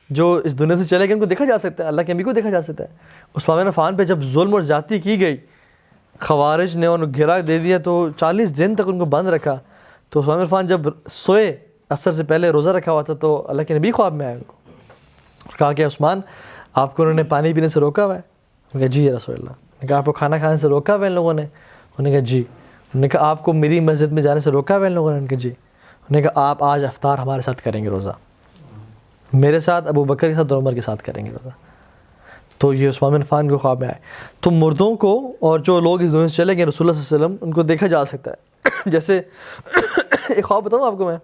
جو اس دنیا سے چلے گئے ان کو دیکھا جا سکتا ہے, اللہ کے نبی کو دیکھا جا سکتا ہے. عثمان بن عفان پہ جب ظلم اور زیادتی کی گئی, خوارج نے ان کو گھیرا دے دیا تو 40 دن تک ان کو بند رکھا. تو عثمان بن عفان جب سوئے عصر سے پہلے روزہ رکھا ہوا تھا, تو اللہ کے نبی خواب میں آئے ان کو, کہا کہ عثمان آپ کو انہوں نے پانی پینے سے روکا ہوا ہے؟ انہوں نے کہا جی یا رسول اللہ. نے کہا آپ کو کھانا کھانے سے روکا ہوا ہے ان لوگوں نے؟ انہوں نے کہا جی. انہوں نے کہا آپ کو میری مسجد میں جانے سے روکا ہوا ہے ان لوگوں نے؟ انہوں نے کہا جی. انہوں نے کہا آپ آج افطار ہمارے ساتھ کریں گے روزہ, میرے ساتھ, ابو بکر کے ساتھ اور عمر کے ساتھ کریں گے روزہ. تو یہ عثمان بن عفان کو خواب میں آئے. تو مردوں کو اور جو لوگ اس دنیا سے چلے گئے رسول اللہ صلی اللہ علیہ وسلم ان کو دیکھا جا سکتا ہے. جیسے ایک خواب بتاؤں آپ کو میں,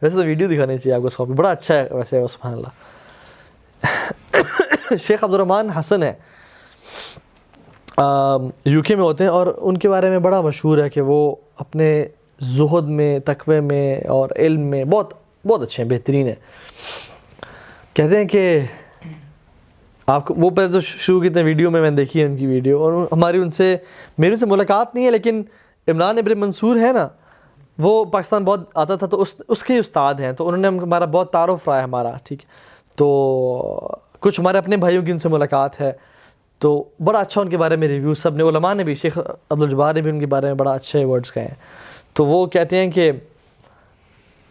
ویسے تو ویڈیو دکھانی چاہیے آپ کو, اس خواب بڑا اچھا ہے ویسے, سبحان اللہ. شیخ عبد الرحمن حسن ہے, یو کے میں ہوتے ہیں, اور ان کے بارے میں بڑا مشہور ہے کہ وہ اپنے زہد میں, تقوی میں اور علم میں بہت بہت اچھے ہیں, بہترین ہیں. کہتے ہیں کہ آپ کو وہ پہلے تو شروع کی ویڈیو میں نے دیکھی ہے ان کی ویڈیو, اور ہماری میری ان سے ملاقات نہیں ہے, لیکن عمران ابن منصور ہے نا, وہ پاکستان بہت آتا تھا, تو اس کے استاد ہیں, تو انہوں نے ہمارا بہت تعارف رہا ہے ہمارا, ٹھیک ہے. تو کچھ ہمارے اپنے بھائیوں کی ان سے ملاقات ہے, تو بڑا اچھا ان کے بارے میں ریویو سب نے, علماء نے بھی, شیخ عبدالجبار نے بھی ان کے بارے میں بڑا اچھے ورڈز کہے ہیں. تو وہ کہتے ہیں کہ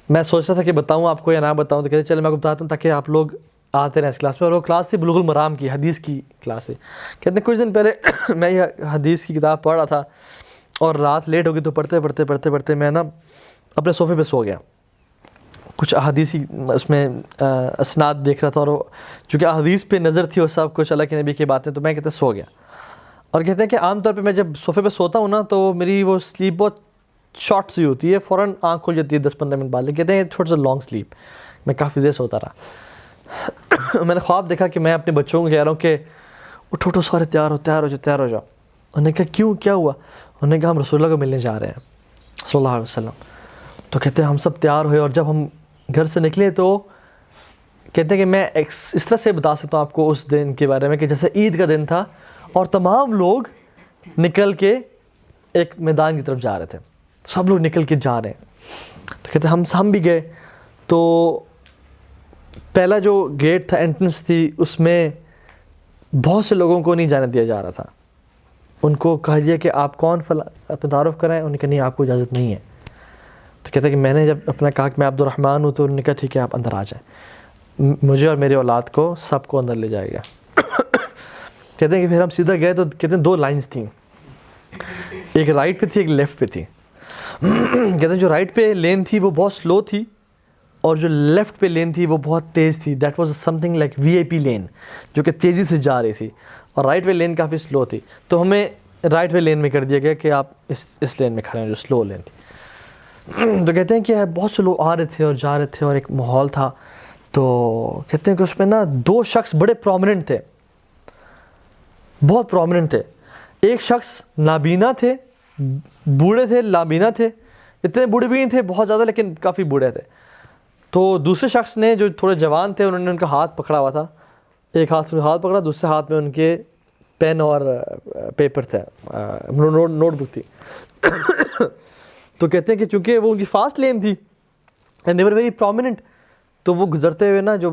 میں سوچ رہا تھا کہ بتاؤں آپ کو یا نہ بتاؤں, تو کہتے ہیں چلے میں آپ کو بتاتا ہوں تاکہ آپ لوگ آتے رہیں اس کلاس میں. اور وہ کلاس تھی بلوغ المرام کی, حدیث کی کلاس ہے. کہتے ہیں کچھ دن پہلے میں یہ حدیث کی کتاب پڑھ رہا تھا اور رات لیٹ ہو گئی, تو پڑھتے میں نا اپنے صوفے پہ سو گیا. کچھ احادیثی اس میں اسناد دیکھ رہا تھا, اور چونکہ احادیث پہ نظر تھی اور سب کچھ اللہ کے نبی کی باتیں, تو میں کہتے ہیں سو گیا. اور کہتے ہیں کہ عام طور پہ میں جب صوفے پہ سوتا ہوں نا تو میری وہ سلیپ بہت شارٹ سی ہوتی ہے, فوراً آنکھ کھل جاتی ہے 10-15 منٹ بعد. لیکن کہتے ہیں تھوڑا سا لانگ سلیپ, میں کافی دیر سوتا رہا. میں نے خواب دیکھا کہ میں اپنے بچوں کو کہہ رہا ہوں کہ اٹھو سارے تیار ہو جاؤ. انہوں نے کہا کیوں, کیا ہوا؟ انہوں نے کہا ہم رسول اللہ کو ملنے جا رہے ہیں صلی اللہ علیہ وسلم. تو کہتے ہیں ہم سب تیار ہوئے, اور جب ہم گھر سے نکلے تو کہتے ہیں کہ میں اس طرح سے بتا سکتا ہوں آپ کو اس دن کے بارے میں کہ جیسے عید کا دن تھا اور تمام لوگ نکل کے ایک میدان کی طرف جا رہے تھے, سب لوگ نکل کے جا رہے ہیں. تو کہتے ہیں ہم بھی گئے. تو پہلا جو گیٹ تھا, انٹرنس تھی, اس میں بہت سے لوگوں کو نہیں جانے دیا جا رہا تھا. ان کو کہا دیا کہ آپ کون اپنا تعارف کرائیں. انہوں نے کہا نہیں, آپ کو اجازت نہیں ہے. تو کہتے ہیں کہ میں نے جب اپنا کہا کہ میں عبد الرحمن ہوں, تو انہوں نے کہا ٹھیک ہے آپ اندر آ جائیں, مجھے اور میری اولاد کو سب کو اندر لے جائے گا. کہتے ہیں کہ پھر ہم سیدھا گئے, تو کہتے ہیں 2 لائنز تھیں, ایک رائٹ پہ تھی ایک لیفٹ پہ تھی. کہتے ہیں جو رائٹ پہ لین تھی وہ بہت سلو تھی, اور جو لیفٹ پہ لین تھی وہ بہت تیز تھی. That was some thing like VIP لین, جو کہ تیزی سے جا رہی تھی, اور رائٹ وے لین کافی سلو تھی. تو ہمیں رائٹ وے لین میں کر دیا گیا کہ آپ اس لین میں کھڑے ہیں جو سلو لین تھی. تو کہتے ہیں کہ بہت سے لوگ آ رہے تھے اور جا رہے تھے, اور ایک ماحول تھا. تو کہتے ہیں کہ اس میں نا 2 شخص بڑے پرومیننٹ تھے, بہت پرومیننٹ تھے. ایک شخص نابینا تھے, بوڑھے تھے, نابینا تھے, اتنے بوڑھے بھی نہیں تھے بہت زیادہ, لیکن کافی بوڑھے تھے. تو دوسرے شخص نے جو تھوڑے جوان تھے, انہوں نے ان کا ہاتھ پکڑا ہوا تھا. ایک ہاتھ میں ہاتھ پکڑا, دوسرے ہاتھ میں ان کے پین اور پیپر تھا, نوٹ بک تھی. تو کہتے ہیں کہ چونکہ وہ ان کی فاسٹ لین تھی and they were very prominent, تو وہ گزرتے ہوئے نا جو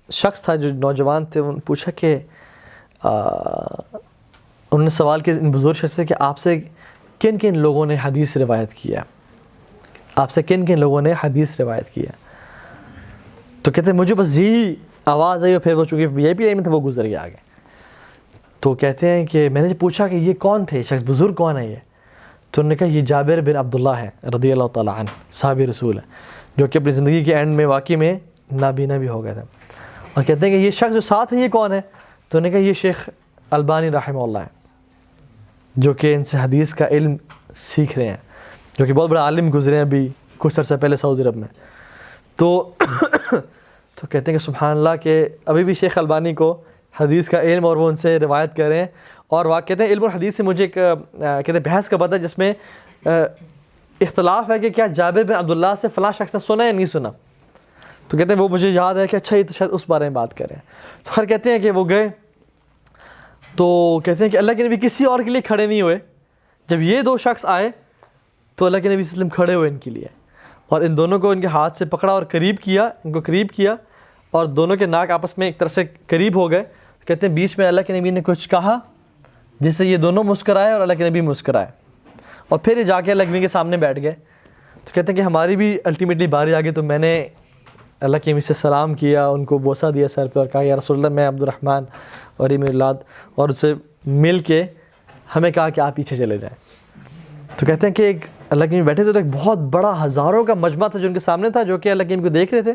شخص تھا, جو نوجوان تھے, انہوں نے پوچھا کہ انہوں نے سوال کیا ان بزرگ شخص سے کہ آپ سے کن کن لوگوں نے حدیث روایت کیا, آپ سے کن کن لوگوں نے حدیث روایت کیا. تو کہتے ہیں مجھے بس یہی آواز آئی, اور پھر وہ چونکہ VIP لائن میں تھا وہ گزر گیا آگے. تو کہتے ہیں کہ میں نے پوچھا کہ یہ کون تھے شخص, بزرگ کون ہے یہ؟ تو انہوں نے کہا یہ جابر بن عبداللہ ہیں رضی اللہ تعالیٰ عنہ, صحابی رسول ہیں, جو کہ اپنی زندگی کے اینڈ میں واقعی میں نابینا بھی ہو گئے تھے. اور کہتے ہیں کہ یہ شخص جو ساتھ ہے یہ کون ہے؟ تو انہوں نے کہا یہ شیخ البانی رحمہ اللہ ہیں, جو کہ ان سے حدیث کا علم سیکھ رہے ہیں, جو کہ بہت بڑا عالم گزرے ہیں ابھی کچھ عرصہ پہلے سعودی عرب میں. تو کہتے ہیں کہ سبحان اللہ کہ ابھی بھی شیخ البانی کو حدیث کا علم, اور وہ ان سے روایت کر رہے ہیں. اور کہتے ہیں علم اور حدیث سے مجھے ایک کہتے ہیں بحث کا پتہ, جس میں اختلاف ہے کہ کیا جابر بن عبداللہ سے فلاں شخص نے سنا یا نہیں سنا. تو کہتے ہیں وہ مجھے یاد ہے کہ اچھا یہ تو شاید اس بارے میں بات کر رہے ہیں. تو خیر کہتے ہیں کہ وہ گئے, تو کہتے ہیں کہ اللہ کے نبی کسی اور کے لیے کھڑے نہیں ہوئے. جب یہ 2 شخص آئے تو اللہ کے نبی صلی اللہ علیہ وسلم کھڑے ہوئے ان کے لیے, اور ان دونوں کو ان کے ہاتھ سے پکڑا اور قریب کیا, ان کو قریب کیا, اور دونوں کے ناک آپس میں ایک طرح سے قریب ہو گئے. کہتے ہیں بیچ میں اللہ کے نبی نے کچھ کہا جس سے یہ دونوں مسکرائے اور اللہ کے نبی مسکرائے, اور پھر یہ جا کے اللہ کے نبی کے سامنے بیٹھ گئے. تو کہتے ہیں کہ ہماری بھی الٹیمیٹلی باری آ گئی, تو میں نے اللہ کے نبی سے سلام کیا, ان کو بوسہ دیا سر پہ, اور کہا یا رسول اللہ میں عبد الرحمن اور یہ میری اولاد, اور ان سے مل کے ہمیں کہا کہ آپ پیچھے چلے جائیں. تو کہتے ہیں کہ ایک اللہ کے نبی بیٹھے تھے, تو ایک بہت بڑا ہزاروں کا مجمع تھا جو ان کے سامنے تھا, جو کہ اللہ کے نبی کو دیکھ رہے تھے,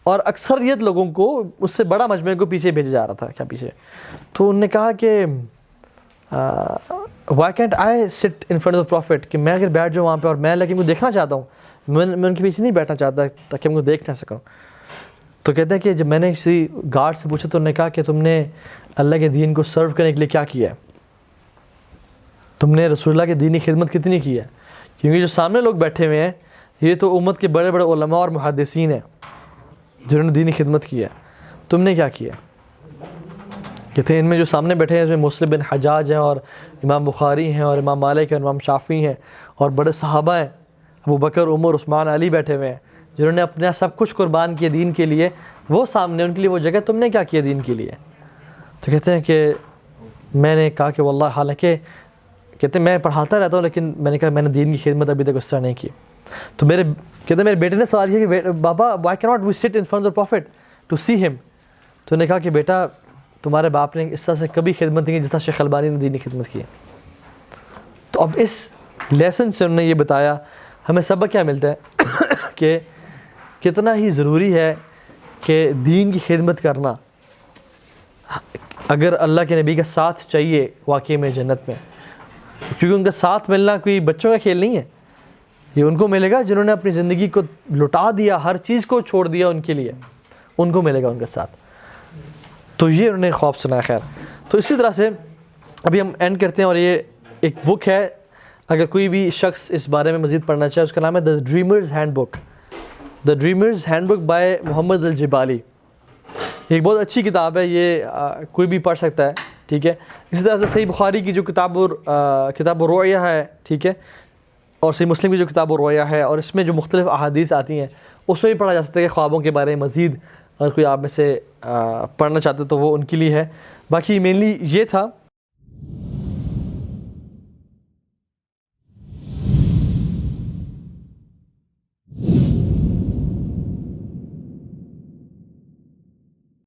اور اکثریت لوگوں کو اس سے بڑا مجمع کو پیچھے بھیجا جا رہا تھا, کیا پیچھے. تو انہوں نے کہا کہ وائی کینٹ آئی سٹ ان فرنٹ آف پروفٹ, کہ میں اگر بیٹھ جاؤں وہاں پہ, اور میں اللہ کے نبی کو دیکھنا چاہتا ہوں, میں ان کے پیچھے نہیں بیٹھنا چاہتا تاکہ ان کو دیکھ نہ سکوں. تو کہتے ہیں کہ جب میں نے کسی گارڈ سے پوچھا تو انہوں نے کہا کہ تم نے اللہ کے دین کو سرو کرنے کے لیے کیا کیا ہے, تم نے رسول اللہ کے دینی خدمت کتنی کی ہے, کیونکہ جو سامنے لوگ بیٹھے ہوئے ہیں یہ تو امت کے بڑے بڑے علماء اور محدثین ہیں جنہوں نے دینی خدمت کی ہے, تم نے کیا کیا. کہتے ہیں ان میں جو سامنے بیٹھے ہیں اس میں مسلم بن حجاج ہیں, اور امام بخاری ہیں, اور امام مالک ہیں, اور امام شافعی ہیں, اور بڑے صحابہ ہیں, ابو بکر, عمر, عثمان, علی بیٹھے ہوئے ہیں, جنہوں نے اپنا سب کچھ قربان کیا دین کے لیے. وہ سامنے ان کے لیے وہ جگہ, تم نے کیا کیا دین کے لیے. تو کہتے ہیں کہ میں نے کہا کہ واللہ, حالانکہ کہتے ہیں میں پڑھاتا رہتا ہوں, لیکن میں نے کہا میں نے دین کی خدمت ابھی تک اس طرح نہیں کی. تو کہتے ہیں میرے بیٹے نے سوال کیا کہ بابا وائی کی not we sit in front of prophet to see ہم. تو نے کہا کہ بیٹا تمہارے باپ نے اس طرح سے کبھی خدمت نہیں کی جس طرح شیخ البانی نے دینی خدمت کی. تو اب اس لیسن سے انہوں نے یہ بتایا ہمیں سبق کیا ملتا ہے کہ کتنا ہی ضروری ہے کہ دین کی خدمت کرنا. اگر اللہ کے نبی کا ساتھ چاہیے واقعی میں جنت میں, کیونکہ ان کا ساتھ ملنا کوئی بچوں کا کھیل نہیں ہے, یہ ان کو ملے گا جنہوں نے اپنی زندگی کو لٹا دیا, ہر چیز کو چھوڑ دیا ان کے لیے, ان کو ملے گا ان کا ساتھ. تو یہ انہوں نے خواب سنا. خیر, تو اسی طرح سے ابھی ہم اینڈ کرتے ہیں, اور یہ ایک بک ہے, اگر کوئی بھی شخص اس بارے میں مزید پڑھنا چاہے, اس کا نام ہے the dreamer's handbook, the dreamer's handbook by Muhammad Al-Jibali. ایک بہت اچھی کتاب ہے یہ، کوئی بھی پڑھ سکتا ہے، ٹھیک ہے. اسی طرح سے صحیح بخاری کی جو کتاب الرؤیا ہے، ٹھیک ہے، اور صحیح مسلم کی جو کتاب الرؤیا ہے، اور اس میں جو مختلف احادیث آتی ہیں اس میں بھی پڑھا جا سکتا ہے کہ خوابوں کے بارے میں مزید اگر کوئی آپ میں سے پڑھنا چاہتے تو وہ ان کے لیے ہے. باقی مینلی یہ تھا